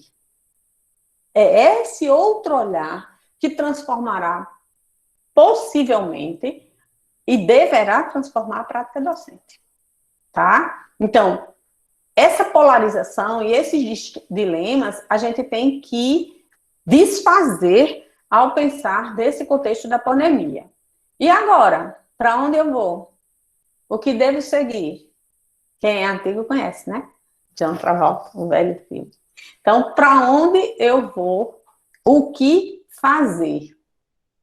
É esse outro olhar que transformará, possivelmente, e deverá transformar a prática docente, tá? Então, essa polarização e esses dilemas a gente tem que desfazer ao pensar nesse contexto da pandemia. E agora, para onde eu vou? O que devo seguir? Quem é antigo conhece, né? John Travolta, o velho filme. Então, para onde eu vou? O que fazer?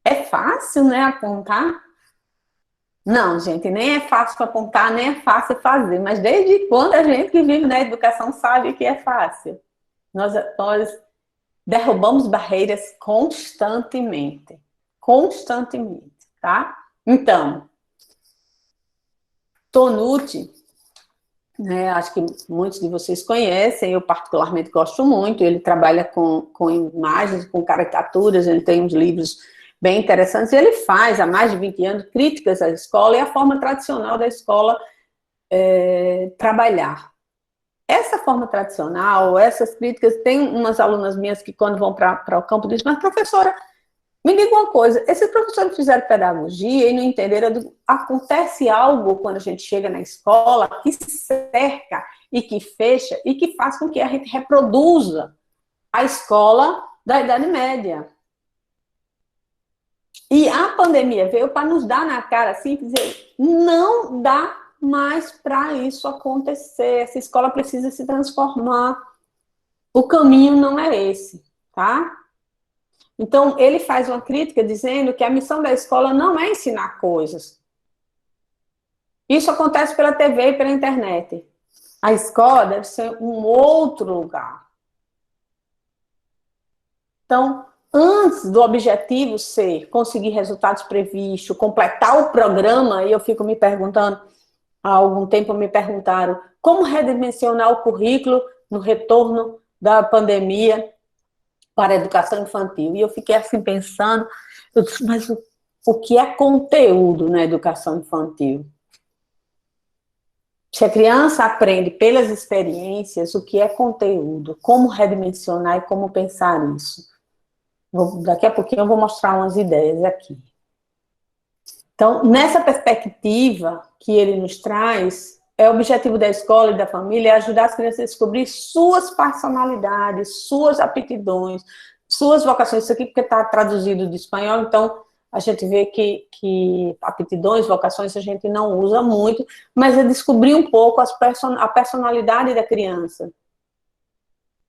É fácil, né, apontar? Não, gente, nem é fácil apontar, nem é fácil fazer. Mas desde quando a gente que vive na educação sabe que é fácil? Nós derrubamos barreiras constantemente. Constantemente, tá? Então, Tonucci, né, acho que muitos de vocês conhecem, eu particularmente gosto muito, ele trabalha com imagens, com caricaturas, ele tem uns livros bem interessantes, e ele faz, há mais de 20 anos, críticas à escola e à forma tradicional da escola trabalhar. Essa forma tradicional, essas críticas, tem umas alunas minhas que quando vão para o campo dizem, mas professora, me diga uma coisa, esses professores fizeram pedagogia e não entenderam, acontece algo quando a gente chega na escola que cerca e que fecha e que faz com que a gente reproduza a escola da Idade Média. E a pandemia veio para nos dar na cara assim, dizer, não dá mais para isso acontecer, essa escola precisa se transformar, o caminho não é esse, tá? Então, ele faz uma crítica dizendo que a missão da escola não é ensinar coisas. Isso acontece pela TV e pela internet. A escola deve ser um outro lugar. Então, antes do objetivo ser conseguir resultados previstos, completar o programa, e eu fico me perguntando, há algum tempo me perguntaram, como redimensionar o currículo no retorno da pandemia para a educação infantil. E eu fiquei assim pensando, eu disse, mas o que é conteúdo na educação infantil? Se a criança aprende pelas experiências, o que é conteúdo? Como redimensionar e como pensar isso? Daqui a pouquinho eu vou mostrar umas ideias aqui. Então, nessa perspectiva que ele nos traz, o objetivo da escola e da família é ajudar as crianças a descobrir suas personalidades, suas aptidões, suas vocações. Isso aqui porque está traduzido de espanhol, então a gente vê que aptidões, vocações a gente não usa muito, mas é descobrir um pouco a personalidade da criança.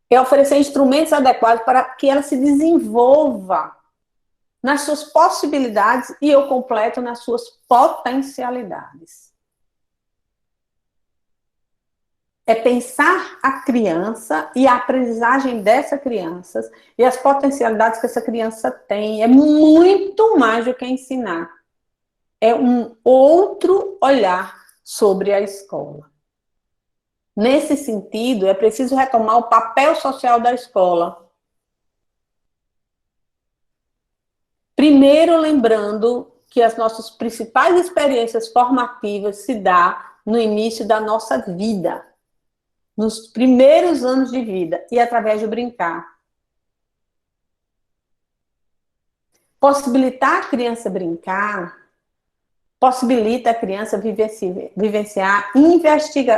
É oferecer instrumentos adequados para que ela se desenvolva nas suas possibilidades e eu completo nas suas potencialidades. É pensar a criança e a aprendizagem dessa criança e as potencialidades que essa criança tem. É muito mais do que ensinar. É um outro olhar sobre a escola. Nesse sentido, é preciso retomar o papel social da escola. Primeiro, lembrando que as nossas principais experiências formativas se dão no início da nossa vida, nos primeiros anos de vida, e através de brincar. Possibilitar a criança brincar, possibilita a criança vivenciar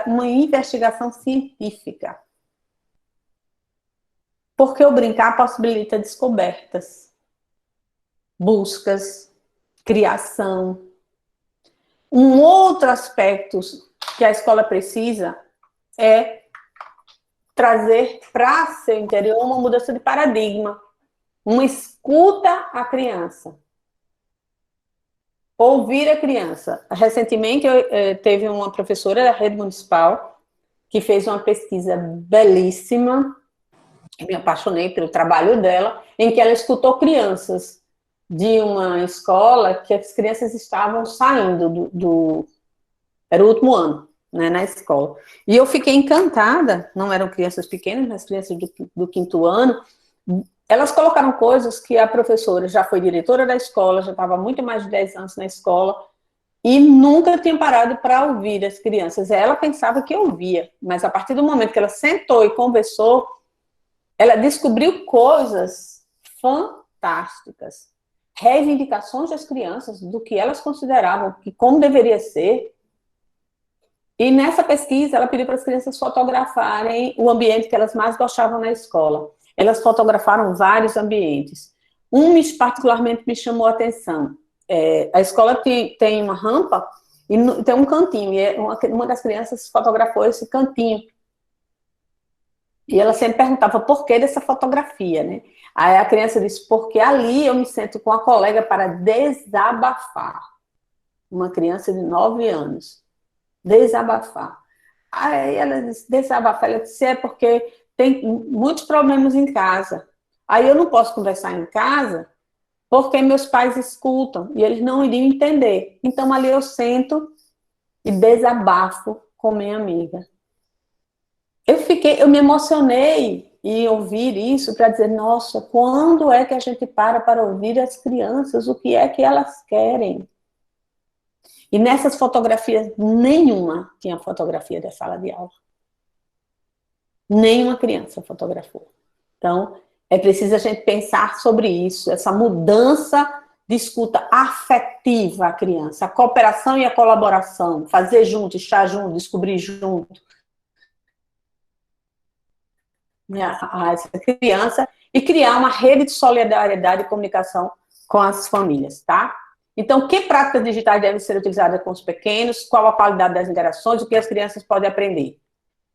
uma investigação científica. Porque o brincar possibilita descobertas, buscas, criação. Um outro aspecto que a escola precisa é trazer para seu interior uma mudança de paradigma, uma escuta à criança, ouvir a criança. Recentemente, teve uma professora da rede municipal que fez uma pesquisa belíssima, eu me apaixonei pelo trabalho dela, em que ela escutou crianças de uma escola que as crianças estavam saindo era o último ano, né, na escola. E eu fiquei encantada, não eram crianças pequenas, mas crianças do quinto ano. Elas colocaram coisas que a professora já foi diretora da escola, já estava há muito mais de 10 anos na escola, e nunca tinha parado para ouvir as crianças. Ela pensava que ouvia, mas a partir do momento que ela sentou e conversou, ela descobriu coisas fantásticas, reivindicações das crianças, do que elas consideravam que como deveria ser. E nessa pesquisa, ela pediu para as crianças fotografarem o ambiente que elas mais gostavam na escola. Elas fotografaram vários ambientes. Particularmente me chamou a atenção. A escola tem uma rampa e tem um cantinho, e uma das crianças fotografou esse cantinho. E ela sempre perguntava por que dessa fotografia, né? Aí a criança disse, porque ali eu me sento com a colega para desabafar. Uma criança de 9 anos. Desabafar. Aí ela disse, desabafar, ela disse, porque tem muitos problemas em casa. Aí eu não posso conversar em casa porque meus pais escutam e eles não iriam entender. Então ali eu sento e desabafo com minha amiga. Eu me emocionei em ouvir isso para dizer, nossa, quando é que a gente para ouvir as crianças, o que é que elas querem? E nessas fotografias, nenhuma tinha fotografia da sala de aula. Nenhuma criança fotografou. Então, é preciso a gente pensar sobre isso, essa mudança de escuta afetiva à criança, a cooperação e a colaboração, fazer junto, estar junto, descobrir junto, né, a essa criança, e criar uma rede de solidariedade e comunicação com as famílias, tá? Então, que práticas digitais devem ser utilizadas com os pequenos? Qual a qualidade das interações? O que as crianças podem aprender?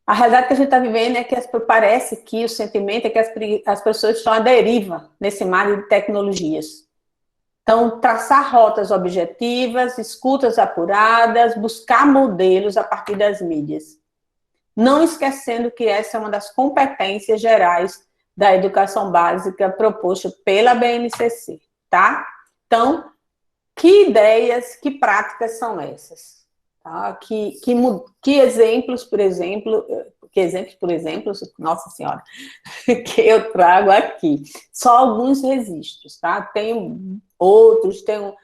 A realidade que a gente está vivendo é que parece que o sentimento é que as pessoas estão à deriva nesse mar de tecnologias. Então, traçar rotas objetivas, escutas apuradas, buscar modelos a partir das mídias. Não esquecendo que essa é uma das competências gerais da educação básica proposta pela BNCC, tá? Então, que ideias, que práticas são essas? Tá? Que exemplos, por exemplo, nossa senhora, que eu trago aqui? Só alguns registros, tá? Tem outros, tem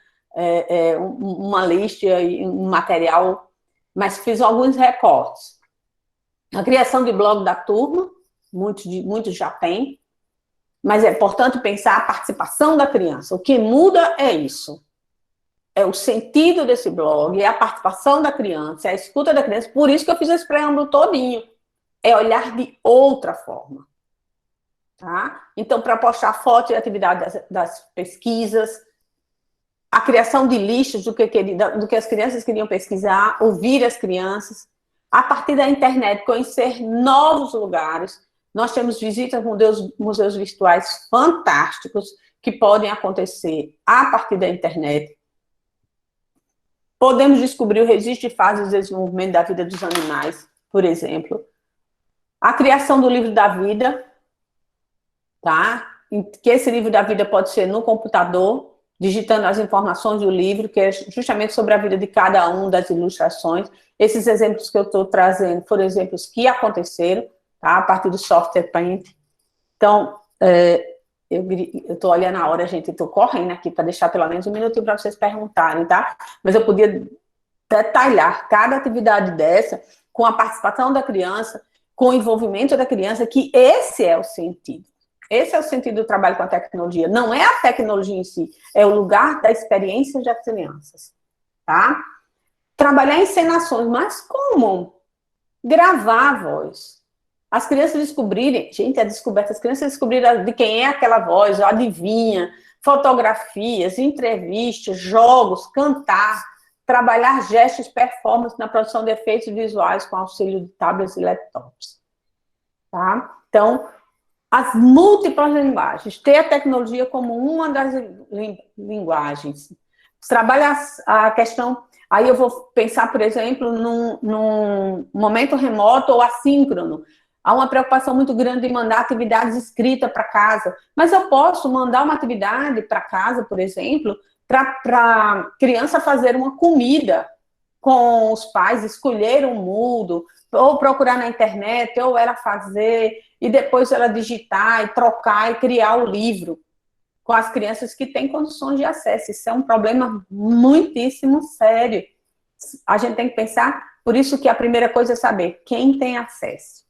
uma lista e um material, mas fiz alguns recortes. A criação de blog da turma, muitos já têm, mas é importante pensar a participação da criança. O que muda é isso. É o sentido desse blog, é a participação da criança, é a escuta da criança. Por isso que eu fiz esse preâmbulo todinho. É olhar de outra forma. Tá? Então, para postar fotos e atividade das pesquisas, a criação de listas do que as crianças queriam pesquisar, ouvir as crianças, a partir da internet, conhecer novos lugares. Nós temos visitas a museus virtuais fantásticos que podem acontecer a partir da internet. Podemos descobrir o registro de fases de desenvolvimento da vida dos animais, por exemplo. A criação do livro da vida, tá? Que esse livro da vida pode ser no computador, digitando as informações do livro, que é justamente sobre a vida de cada um, das ilustrações. Esses exemplos que eu estou trazendo foram exemplos que aconteceram, tá? A partir do software Paint. Então, eu estou olhando a hora, gente, estou correndo aqui para deixar pelo menos um minutinho para vocês perguntarem, tá? Mas eu podia detalhar cada atividade dessa com a participação da criança, com o envolvimento da criança, que esse é o sentido. Esse é o sentido do trabalho com a tecnologia. Não é a tecnologia em si, é o lugar da experiência das crianças, tá? Trabalhar encenações, mas como? Gravar a voz. As crianças descobrirem, gente, as crianças descobriram de quem é aquela voz, adivinha, fotografias, entrevistas, jogos, cantar, trabalhar gestos e performance na produção de efeitos visuais com auxílio de tablets e laptops. Tá? Então, as múltiplas linguagens, ter a tecnologia como uma das linguagens. Trabalha a questão, aí eu vou pensar, por exemplo, num momento remoto ou assíncrono. Há uma preocupação muito grande em mandar atividades escritas para casa, mas eu posso mandar uma atividade para casa, por exemplo, para a criança fazer uma comida com os pais, escolher um mudo, ou procurar na internet, ou ela fazer, e depois ela digitar e trocar e criar o livro com as crianças que têm condições de acesso. Isso é um problema muitíssimo sério. A gente tem que pensar, por isso que a primeira coisa é saber quem tem acesso.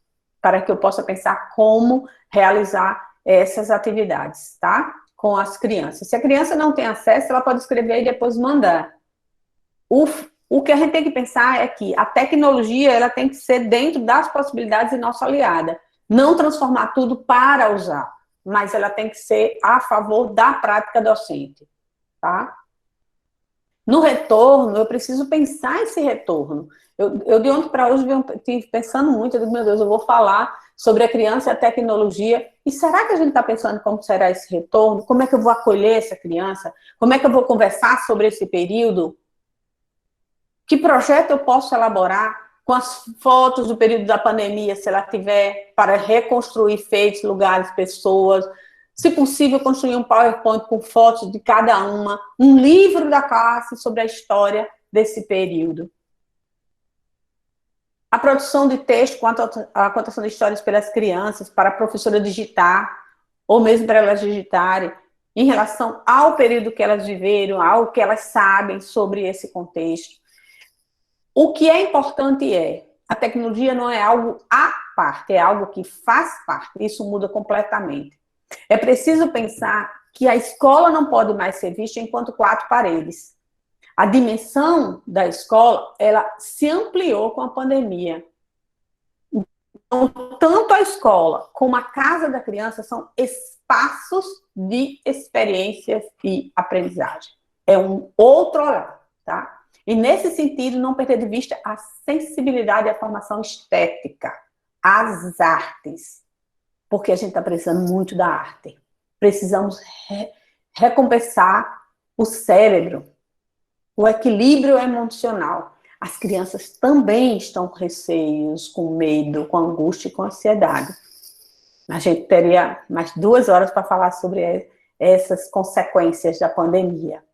para que eu possa pensar como realizar essas atividades, tá? Com as crianças. Se a criança não tem acesso, ela pode escrever e depois mandar. O que a gente tem que pensar é que a tecnologia, ela tem que ser dentro das possibilidades e nossa aliada. Não transformar tudo para usar, mas ela tem que ser a favor da prática docente, tá? No retorno, eu preciso pensar esse retorno. Eu de ontem para hoje estive pensando muito, eu digo, meu Deus, eu vou falar sobre a criança e a tecnologia, e será que a gente está pensando como será esse retorno? Como é que eu vou acolher essa criança? Como é que eu vou conversar sobre esse período? Que projeto eu posso elaborar com as fotos do período da pandemia, se ela tiver, para reconstruir feitos, lugares, pessoas, se possível, construir um PowerPoint com fotos de cada uma, um livro da classe sobre a história desse período. A produção de texto com a contação de histórias pelas crianças, para a professora digitar, ou mesmo para elas digitarem, em relação ao período que elas viveram, ao que elas sabem sobre esse contexto. O que é importante a tecnologia não é algo à parte, é algo que faz parte, isso muda completamente. É preciso pensar que a escola não pode mais ser vista enquanto quatro paredes. A dimensão da escola, ela se ampliou com a pandemia. Então, tanto a escola como a casa da criança são espaços de experiências e aprendizagem. É um outro olhar, tá? E nesse sentido, não perder de vista a sensibilidade e a formação estética, as artes, porque a gente está precisando muito da arte. Precisamos recompensar o cérebro, o equilíbrio emocional. As crianças também estão com receios, com medo, com angústia e com ansiedade. A gente teria mais 2 horas para falar sobre essas consequências da pandemia.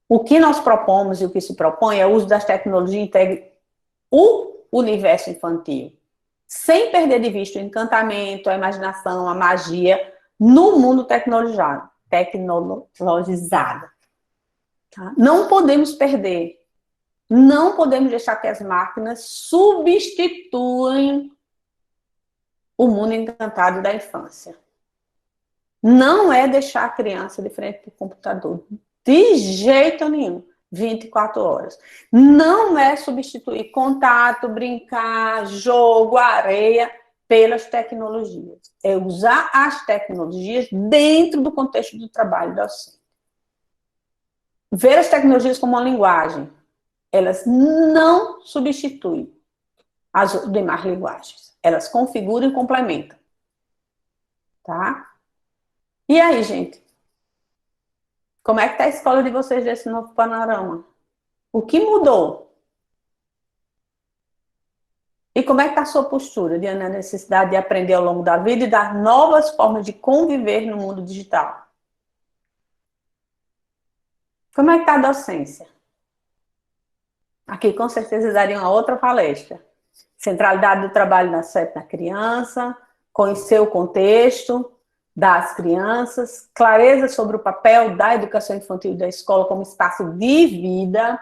O que nós propomos e o que se propõe é o uso das tecnologias integre o universo infantil, sem perder de vista o encantamento, a imaginação, a magia no mundo tecnologizado. Tá? Não podemos perder, não podemos deixar que as máquinas substituam o mundo encantado da infância. Não é deixar a criança de frente para o computador, de jeito nenhum, 24 horas. Não é substituir contato, brincar, jogo, areia, pelas tecnologias. É usar as tecnologias dentro do contexto do trabalho docente. Ver as tecnologias como uma linguagem. Elas não substituem as demais linguagens. Elas configuram e complementam. Tá? E aí, gente? Como é que está a escola de vocês desse novo panorama? O que mudou? E como é que está a sua postura diante da necessidade de aprender ao longo da vida e das novas formas de conviver no mundo digital? Como é que está a docência? Aqui com certeza daria uma outra palestra. Centralidade do trabalho na criança, conhecer o contexto das crianças, clareza sobre o papel da educação infantil e da escola como espaço de vida,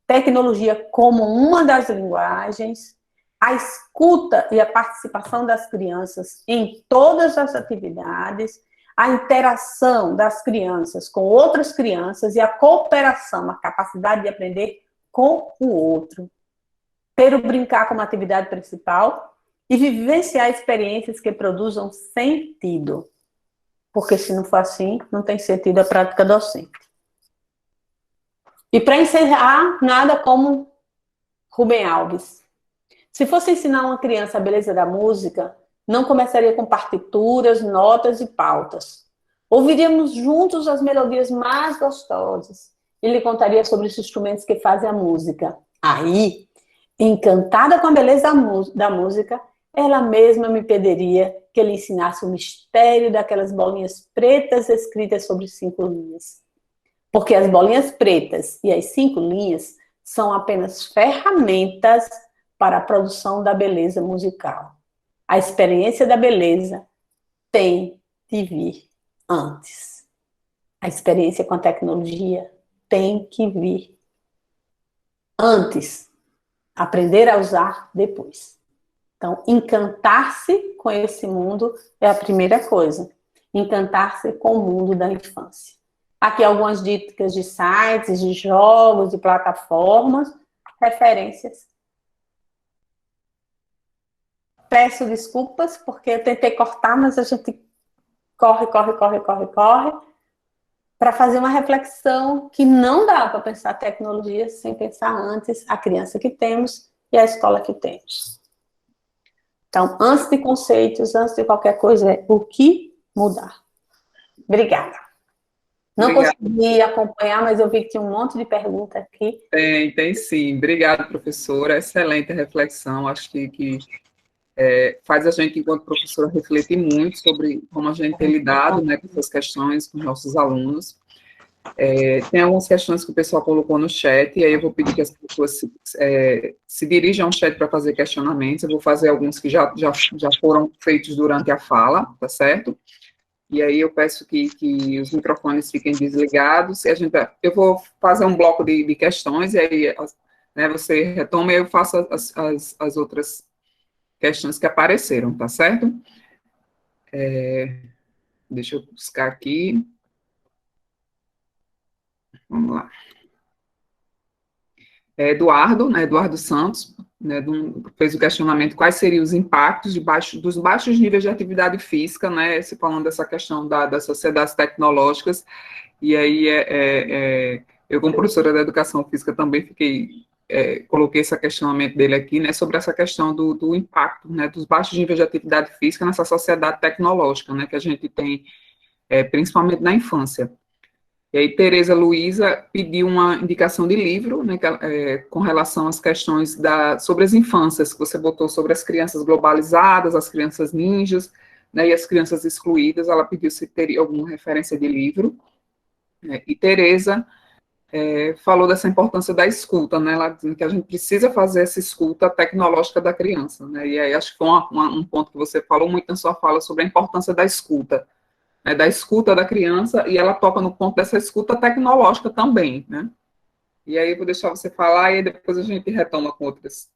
tecnologia como uma das linguagens, a escuta e a participação das crianças em todas as atividades, a interação das crianças com outras crianças e a cooperação, a capacidade de aprender com o outro. Ter o brincar como atividade principal e vivenciar experiências que produzam sentido. Porque se não for assim, não tem sentido a prática docente. E para encerrar, nada como Rubem Alves. Se fosse ensinar uma criança a beleza da música, não começaria com partituras, notas e pautas. Ouviríamos juntos as melodias mais gostosas. E lhe contaria sobre os instrumentos que fazem a música. Aí, encantada com a beleza da música, ela mesma me pediria que lhe ensinasse o mistério daquelas bolinhas pretas escritas sobre 5 linhas. Porque as bolinhas pretas e as 5 linhas são apenas ferramentas para a produção da beleza musical. A experiência da beleza tem de vir antes. A experiência com a tecnologia tem que vir antes. Aprender a usar depois. Então, encantar-se com esse mundo é a primeira coisa. Encantar-se com o mundo da infância. Aqui algumas dicas de sites, de jogos, de plataformas, referências. Peço desculpas, porque eu tentei cortar, mas a gente corre, para fazer uma reflexão que não dá para pensar tecnologia sem pensar antes a criança que temos e a escola que temos. Então, antes de conceitos, antes de qualquer coisa, é o que mudar. Obrigada. Não consegui acompanhar, mas eu vi que tinha um monte de perguntas aqui. Tem sim. Obrigada, professora. Excelente reflexão. Acho que faz a gente, enquanto professora, refletir muito sobre como a gente tem lidado, né, com essas questões com os nossos alunos. Tem algumas questões que o pessoal colocou no chat, e aí eu vou pedir que as pessoas se dirijam ao chat para fazer questionamentos. Eu vou fazer alguns que já foram feitos durante a fala, tá certo? E aí eu peço que os microfones fiquem desligados. E eu vou fazer um bloco de questões, e aí, né, você retoma e eu faço as outras questões que apareceram, tá certo? Deixa eu buscar aqui. Vamos lá. Eduardo, né, Eduardo Santos, né, fez o questionamento quais seriam os impactos dos baixos níveis de atividade física, né, se falando dessa questão das sociedades tecnológicas, e aí eu, como professora da educação física, também coloquei esse questionamento dele aqui, né, sobre essa questão do impacto, né, dos baixos níveis de atividade física nessa sociedade tecnológica, né, que a gente tem, principalmente na infância. E aí, Tereza Luiza pediu uma indicação de livro, né, com relação às questões sobre as infâncias, que você botou sobre as crianças globalizadas, as crianças ninjas, né, e as crianças excluídas. Ela pediu se teria alguma referência de livro. Né, e Tereza falou dessa importância da escuta, né, ela dizendo que a gente precisa fazer essa escuta tecnológica da criança. Né, e aí acho que foi um ponto que você falou muito na sua fala sobre a importância da escuta. Da escuta da criança, e ela toca no ponto dessa escuta tecnológica também, né? E aí eu vou deixar você falar, e depois a gente retoma com outras.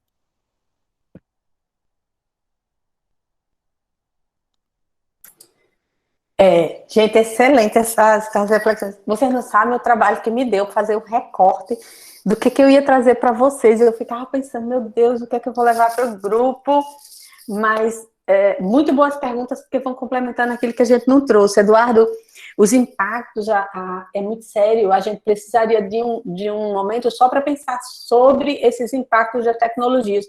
Gente, excelente essas reflexões. Vocês não sabem o trabalho que me deu fazer o recorte do que eu ia trazer para vocês. Eu ficava pensando, meu Deus, o que é que eu vou levar para o grupo? Mas muito boas perguntas, porque vão complementando aquilo que a gente não trouxe. Eduardo, os impactos é muito sério, a gente precisaria de um momento só para pensar sobre esses impactos das tecnologias,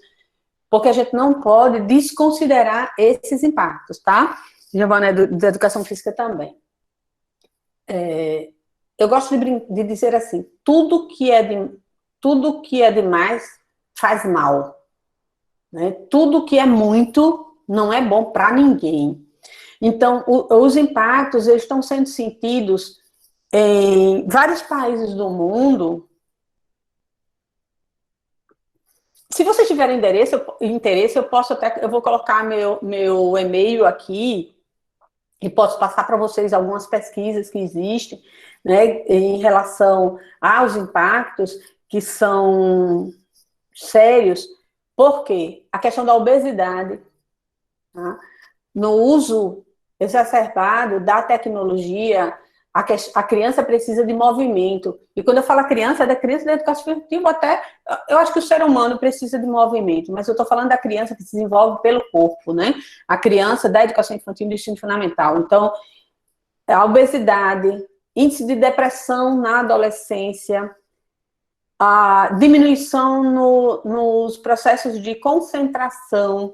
porque a gente não pode desconsiderar esses impactos, tá? Giovana, da educação física também. Eu gosto de dizer assim, tudo que é demais faz mal. Né? Tudo que é muito não é bom para ninguém. Então, os impactos eles estão sendo sentidos em vários países do mundo. Se vocês tiverem interesse, eu vou colocar meu e-mail aqui e posso passar para vocês algumas pesquisas que existem, né, em relação aos impactos que são sérios. Por quê? A questão da obesidade, tá? No uso exacerbado da tecnologia, a criança precisa de movimento. E quando eu falo criança, é da criança da educação infantil, até eu acho que o ser humano precisa de movimento, mas eu estou falando da criança que se desenvolve pelo corpo, né? A criança da educação infantil do ensino fundamental. Então, a obesidade, índice de depressão na adolescência, a diminuição nos processos de concentração,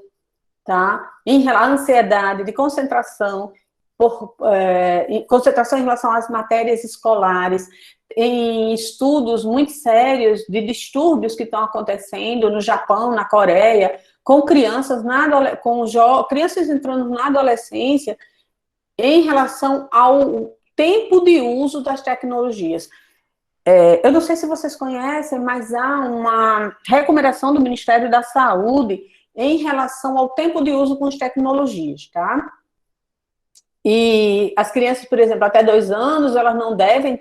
tá? A ansiedade, de concentração, concentração em relação às matérias escolares, em estudos muito sérios de distúrbios que estão acontecendo no Japão, na Coreia, com crianças, crianças entrando na adolescência em relação ao tempo de uso das tecnologias. Eu não sei se vocês conhecem, mas há uma recomendação do Ministério da Saúde em relação ao tempo de uso com as tecnologias, tá? E as crianças, por exemplo, até 2 anos, elas não devem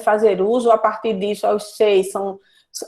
fazer uso. A partir disso, aos 6, são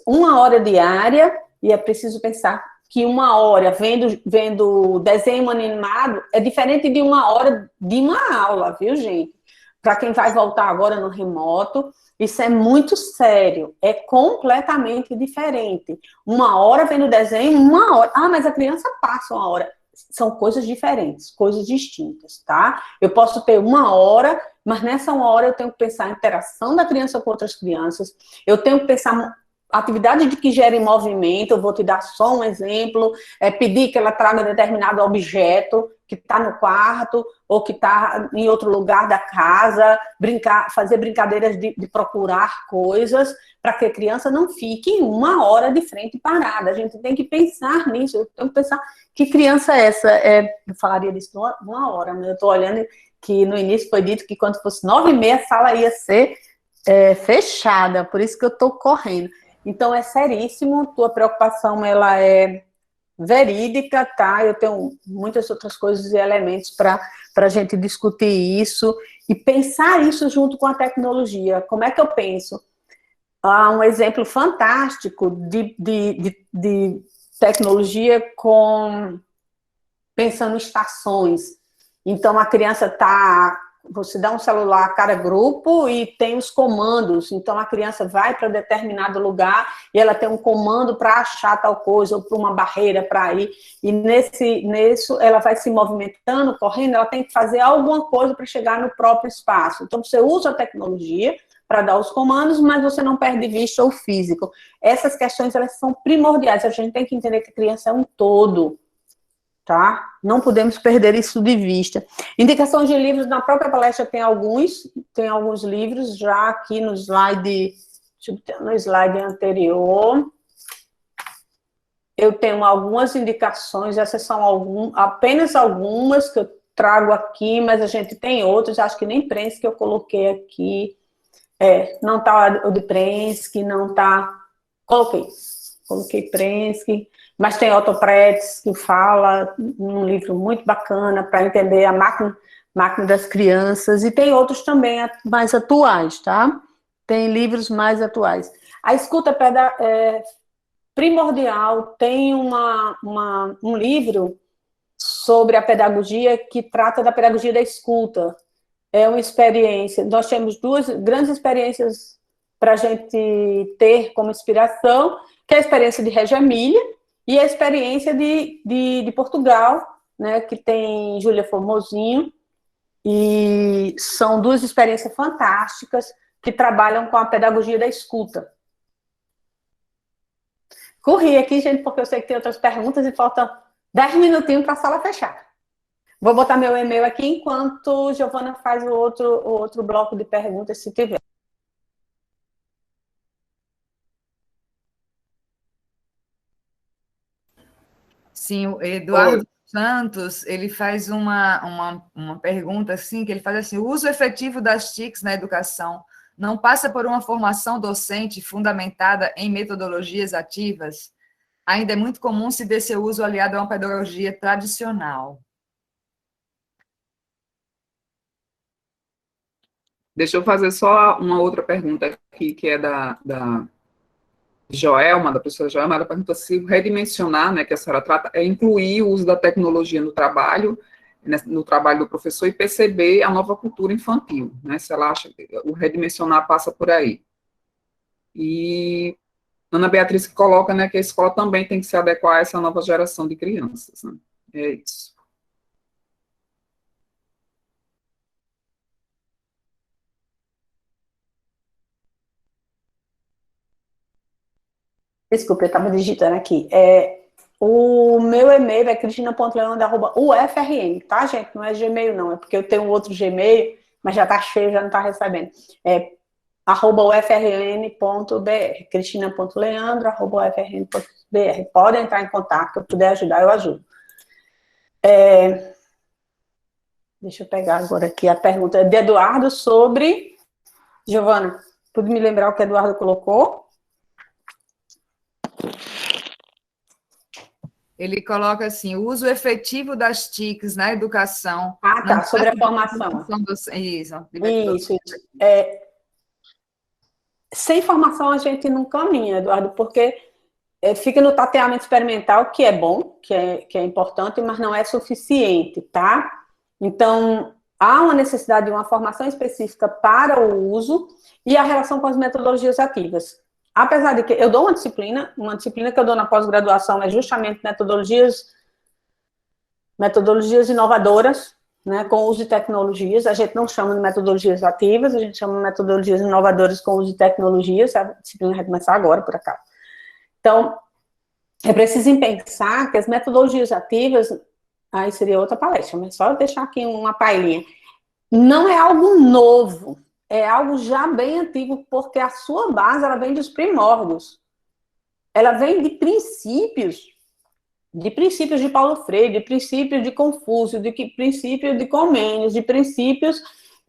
1 hora diária, e é preciso pensar que 1 hora vendo desenho animado é diferente de 1 hora de uma aula, viu, gente? Para quem vai voltar agora no remoto, isso é muito sério, é completamente diferente. 1 hora vendo desenho, 1 hora. Ah, mas a criança passa 1 hora. São coisas diferentes, coisas distintas, tá? Eu posso ter 1 hora, mas nessa 1 hora eu tenho que pensar a interação da criança com outras crianças, eu tenho que pensar atividade de que gere movimento. Eu vou te dar só um exemplo, pedir que ela traga determinado objeto que está no quarto ou que está em outro lugar da casa, fazer brincadeiras de procurar coisas, para que a criança não fique 1 hora de frente parada. A gente tem que pensar nisso, eu tenho que pensar que criança é essa. Eu falaria disso numa hora, mas eu estou olhando que no início foi dito que quando fosse 9h30 a sala ia ser fechada, por isso que eu estou correndo. Então, é seríssimo, tua preocupação, ela é verídica, tá? Eu tenho muitas outras coisas e elementos para a gente discutir isso e pensar isso junto com a tecnologia. Como é que eu penso? Um exemplo fantástico de tecnologia pensando em estações. Então, a criança está... Você dá um celular a cada grupo e tem os comandos. Então, a criança vai para determinado lugar e ela tem um comando para achar tal coisa ou para uma barreira para ir. E nisso, ela vai se movimentando, correndo, ela tem que fazer alguma coisa para chegar no próprio espaço. Então, você usa a tecnologia para dar os comandos, mas você não perde de vista o físico. Essas questões, elas são primordiais. A gente tem que entender que a criança é um todo. Tá? Não podemos perder isso de vista. Indicações de livros, na própria palestra tem alguns livros, já aqui no slide anterior. Eu tenho algumas indicações, essas são apenas algumas que eu trago aqui, mas a gente tem outros, acho que nem Prensky que eu coloquei aqui. Não está o de Prensky, não está... Coloquei Prensky. Mas tem Otto Pretz, que fala um livro muito bacana para entender a máquina das crianças, e tem outros também mais atuais, tá? Tem livros mais atuais. A escuta é primordial, tem um livro sobre a pedagogia que trata da pedagogia da escuta. É uma experiência, nós temos 2 grandes experiências para a gente ter como inspiração, que é a experiência de Reggio Emília, e a experiência de Portugal, né, que tem Júlia Formosinho, e são 2 experiências fantásticas que trabalham com a pedagogia da escuta. Corri aqui, gente, porque eu sei que tem outras perguntas e faltam 10 minutinhos para a sala fechar. Vou botar meu e-mail aqui enquanto Giovana faz o outro bloco de perguntas, se tiver. Sim, o Eduardo Santos, ele faz uma pergunta assim, que ele faz assim: o uso efetivo das TICs na educação não passa por uma formação docente fundamentada em metodologias ativas? Ainda é muito comum se dê seu uso aliado a uma pedagogia tradicional. Deixa eu fazer só uma outra pergunta aqui, que é da Joelma, da professora Joelma. Ela pergunta se redimensionar, né, que a senhora trata, é incluir o uso da tecnologia no trabalho do professor e perceber a nova cultura infantil, né, se ela acha que o redimensionar passa por aí. E Ana Beatriz que coloca, né, que a escola também tem que se adequar a essa nova geração de crianças, né? É isso. Desculpa, eu estava digitando aqui. O meu e-mail é cristina.leandro@ufrn, tá, gente? Não é Gmail, não. É porque eu tenho outro Gmail, mas já está cheio, já não está recebendo. É @ufrn.br, cristina.leandro@ufrn.br. Podem entrar em contato, que eu puder ajudar, eu ajudo. Deixa eu pegar agora aqui a pergunta de Eduardo sobre... Giovana, pode me lembrar o que Eduardo colocou? Ele coloca assim: o uso efetivo das TICs na educação. Ah, tá, sobre a formação. Isso. Sem formação a gente não caminha, Eduardo, porque fica no tateamento experimental, que é bom, que é importante, mas não é suficiente, tá? Então, há uma necessidade de uma formação específica para o uso e a relação com as metodologias ativas. Apesar de que eu dou uma disciplina que eu dou na pós-graduação é justamente metodologias inovadoras, né, com o uso de tecnologias. A gente não chama de metodologias ativas, a gente chama de metodologias inovadoras com o uso de tecnologias. A disciplina vai começar agora, por acaso. Então, é preciso pensar que as metodologias ativas, aí seria outra palestra, mas só deixar aqui uma palhinha, não é algo novo, é algo já bem antigo, porque a sua base, ela vem dos primórdios. Ela vem de princípios de Paulo Freire, de princípios de Confúcio, de princípios de Comênios, de princípios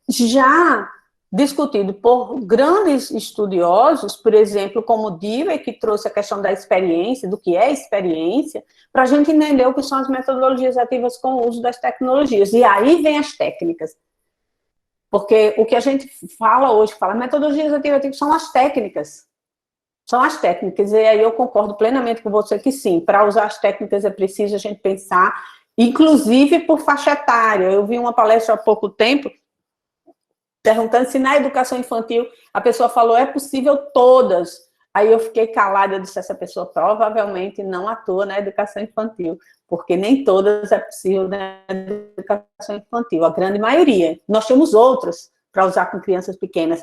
já discutido por grandes estudiosos, por exemplo, como Dewey, que trouxe a questão da experiência, do que é experiência, para a gente entender o que são as metodologias ativas com o uso das tecnologias. E aí vem as técnicas. Porque o que a gente fala hoje, metodologias ativas são as técnicas. São as técnicas, e aí eu concordo plenamente com você que sim, para usar as técnicas é preciso a gente pensar, inclusive por faixa etária. Eu vi uma palestra há pouco tempo, perguntando se na educação infantil a pessoa falou, é possível todas. Aí eu fiquei calada, eu disse, essa pessoa provavelmente não atua na educação infantil, porque nem todas é possível na educação infantil, a grande maioria. Nós temos outras para usar com crianças pequenas.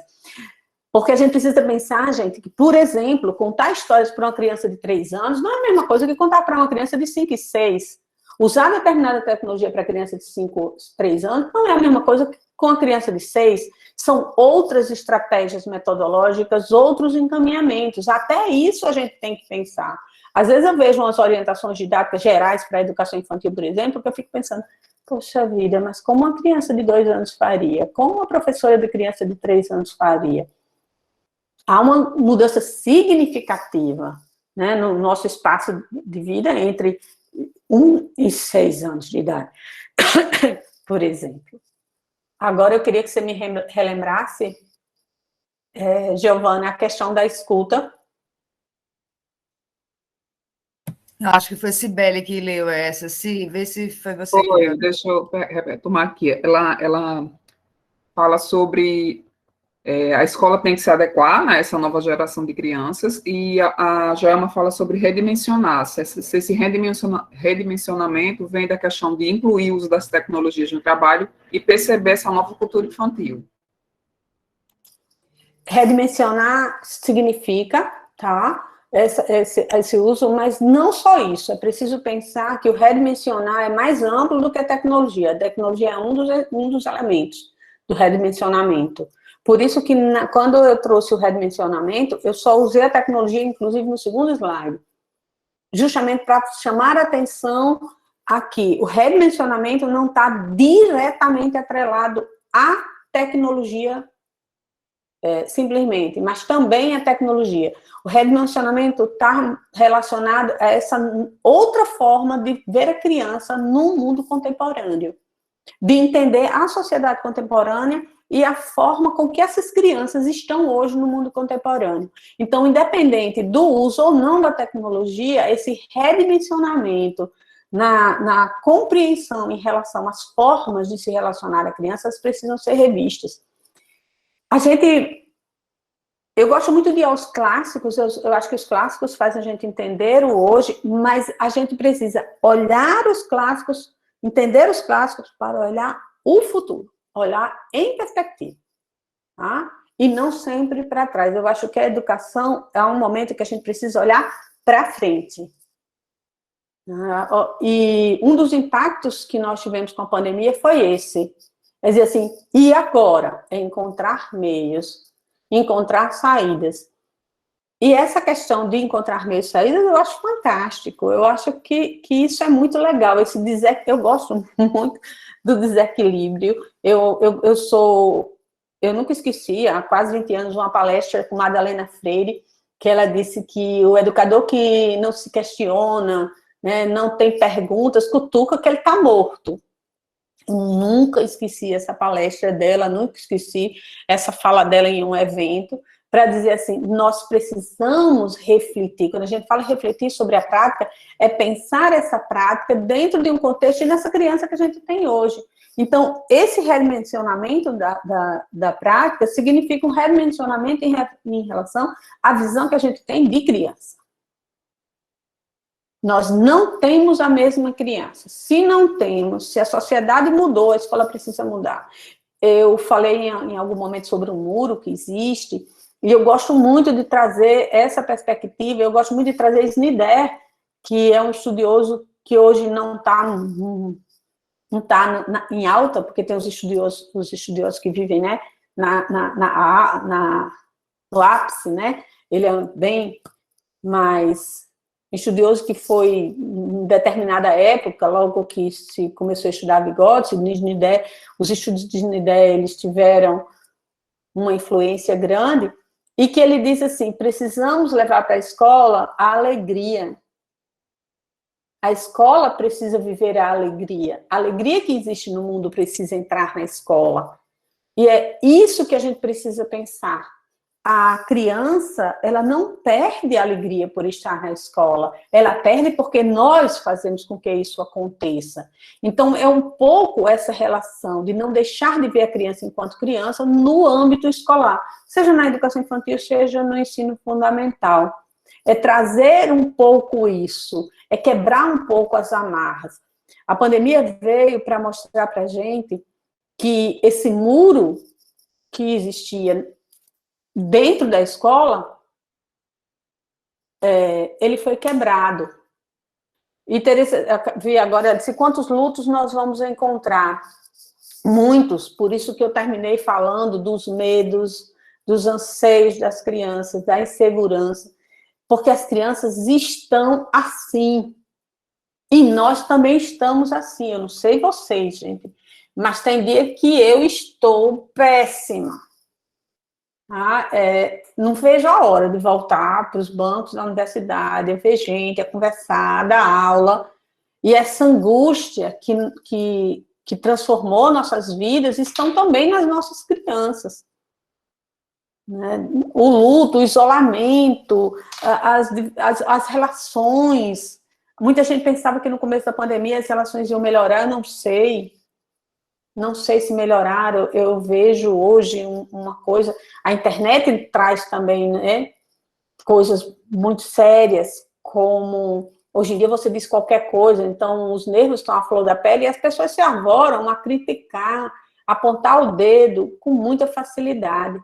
Porque a gente precisa pensar, gente, que, por exemplo, contar histórias para uma criança de 3 anos não é a mesma coisa que contar para uma criança de 5 e 6. Usar determinada tecnologia para criança de 5, 3 anos não é a mesma coisa que com a criança de 6. São outras estratégias metodológicas, outros encaminhamentos. Até isso a gente tem que pensar. Às vezes eu vejo umas orientações didáticas gerais para a educação infantil, por exemplo, que eu fico pensando, poxa vida, mas como uma criança de 2 anos faria? Como uma professora de criança de 3 anos faria? Há uma mudança significativa, né, no nosso espaço de vida entre 1 e 6 anos de idade, por exemplo. Agora eu queria que você me relembrasse, Giovana, a questão da escuta. Acho que foi Cibele que leu essa. Vê se foi você que leu. Deixa eu retomar aqui. Ela fala sobre a escola tem que se adequar a essa nova geração de crianças, e a Joelma fala sobre redimensionar. Se esse redimensionamento vem da questão de incluir o uso das tecnologias no trabalho e perceber essa nova cultura infantil. Redimensionar significa, tá? Esse uso, mas não só isso. É preciso pensar que o redimensionar é mais amplo do que a tecnologia. A tecnologia é um dos elementos do redimensionamento. Por isso que, quando eu trouxe o redimensionamento, eu só usei a tecnologia, inclusive no segundo slide, justamente para chamar a atenção aqui. O redimensionamento não está diretamente atrelado à tecnologia simplesmente, mas também à tecnologia. O redimensionamento está relacionado a essa outra forma de ver a criança no mundo contemporâneo, de entender a sociedade contemporânea e a forma com que essas crianças estão hoje no mundo contemporâneo. Então, independente do uso ou não da tecnologia, esse redimensionamento na compreensão em relação às formas de se relacionar a crianças precisam ser revistas. Eu gosto muito de ir aos clássicos, eu acho que os clássicos fazem a gente entender o hoje, mas a gente precisa olhar os clássicos, entender os clássicos para olhar o futuro, olhar em perspectiva, tá? E não sempre para trás. Eu acho que a educação é um momento que a gente precisa olhar para frente. E um dos impactos que nós tivemos com a pandemia foi esse. É dizer assim, e agora? É encontrar meios, encontrar saídas. E essa questão de encontrar meios de saídas, eu acho fantástico. Eu acho que isso é muito legal. Eu gosto muito do desequilíbrio. Eu nunca esqueci, há quase 20 anos, uma palestra com Madalena Freire, que ela disse que o educador que não se questiona, né, não tem perguntas, cutuca que ele está morto. Nunca esqueci essa palestra dela, nunca esqueci essa fala dela em um evento, para dizer assim, nós precisamos refletir. Quando a gente fala refletir sobre a prática, é pensar essa prática dentro de um contexto e nessa criança que a gente tem hoje. Então, esse redimensionamento da prática significa um redimensionamento em relação à visão que a gente tem de criança. Nós não temos a mesma criança. Se não temos, se a sociedade mudou, a escola precisa mudar. Eu falei em algum momento sobre um muro que existe, e eu gosto muito de trazer essa perspectiva, eu gosto muito de trazer Snider, que é um estudioso que hoje não está em alta, porque tem os estudiosos que vivem, né, no ápice, né, ele é bem mais estudioso que foi em determinada época, logo que se começou a estudar Vygotsky, Snider, os estudos de Snider, eles tiveram uma influência grande, e que ele diz assim, precisamos levar para a escola a alegria. A escola precisa viver a alegria. A alegria que existe no mundo precisa entrar na escola. E é isso que a gente precisa pensar. A criança, ela não perde a alegria por estar na escola, ela perde porque nós fazemos com que isso aconteça. Então, é um pouco essa relação de não deixar de ver a criança enquanto criança no âmbito escolar, seja na educação infantil, seja no ensino fundamental. É trazer um pouco isso, é quebrar um pouco as amarras. A pandemia veio para mostrar para a gente que esse muro que existia dentro da escola, ele foi quebrado. E Teresa, vi agora, disse, quantos lutos nós vamos encontrar? Muitos, por isso que eu terminei falando dos medos, dos anseios das crianças, da insegurança, porque as crianças estão assim, e nós também estamos assim, eu não sei vocês, gente, mas tem dia que eu estou péssima. Não vejo a hora de voltar para os bancos da universidade, a ver gente, a conversar, dar aula, e essa angústia que transformou nossas vidas estão também nas nossas crianças. Né? O luto, o isolamento, as relações. Muita gente pensava que no começo da pandemia as relações iam melhorar, eu não sei. Não sei se melhoraram, eu vejo hoje uma coisa, a internet traz também, né, coisas muito sérias, como hoje em dia você diz qualquer coisa, então os nervos estão à flor da pele e as pessoas se arvoram a criticar, apontar o dedo com muita facilidade.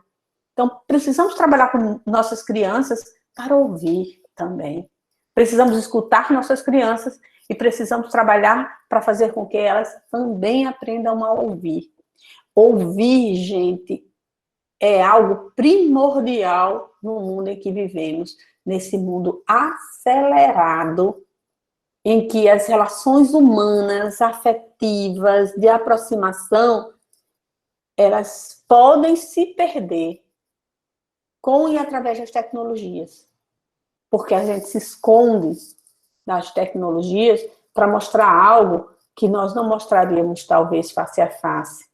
Então, precisamos trabalhar com nossas crianças para ouvir também. Precisamos escutar nossas crianças e precisamos trabalhar para fazer com que elas também aprendam a ouvir. Ouvir, gente, é algo primordial no mundo em que vivemos, nesse mundo acelerado, em que as relações humanas, afetivas, de aproximação, elas podem se perder com e através das tecnologias, porque a gente se esconde das tecnologias para mostrar algo que nós não mostraríamos, talvez, face a face.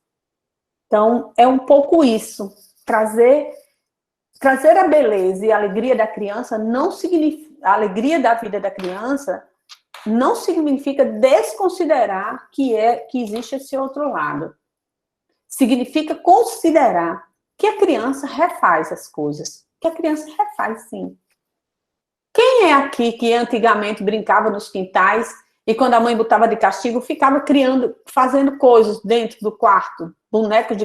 Então, é um pouco isso. Trazer a beleza e a alegria da criança não significa... A alegria da vida da criança não significa desconsiderar que existe esse outro lado. Significa considerar que a criança refaz as coisas. Que a criança refaz, sim. Quem é aqui que antigamente brincava nos quintais e quando a mãe botava de castigo, ficava fazendo coisas dentro do quarto, bonecos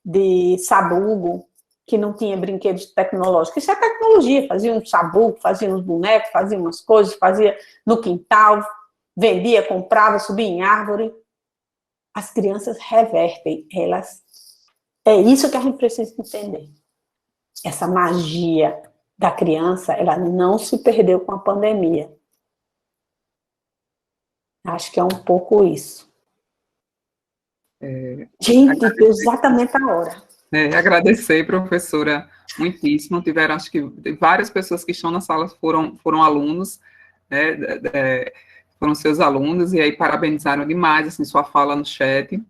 de sabugo, que não tinha brinquedos tecnológicos? Isso é tecnologia, fazia um sabugo, fazia uns bonecos, fazia umas coisas, fazia no quintal, vendia, comprava, subia em árvore. As crianças revertem, é isso que a gente precisa entender. Essa magia da criança, ela não se perdeu com a pandemia. Acho que é um pouco isso. Gente, deu exatamente a hora. Agradecer, professora, muitíssimo. Tiveram, acho que, várias pessoas que estão na sala foram alunos, né, foram seus alunos, e aí parabenizaram demais, assim, sua fala no chat.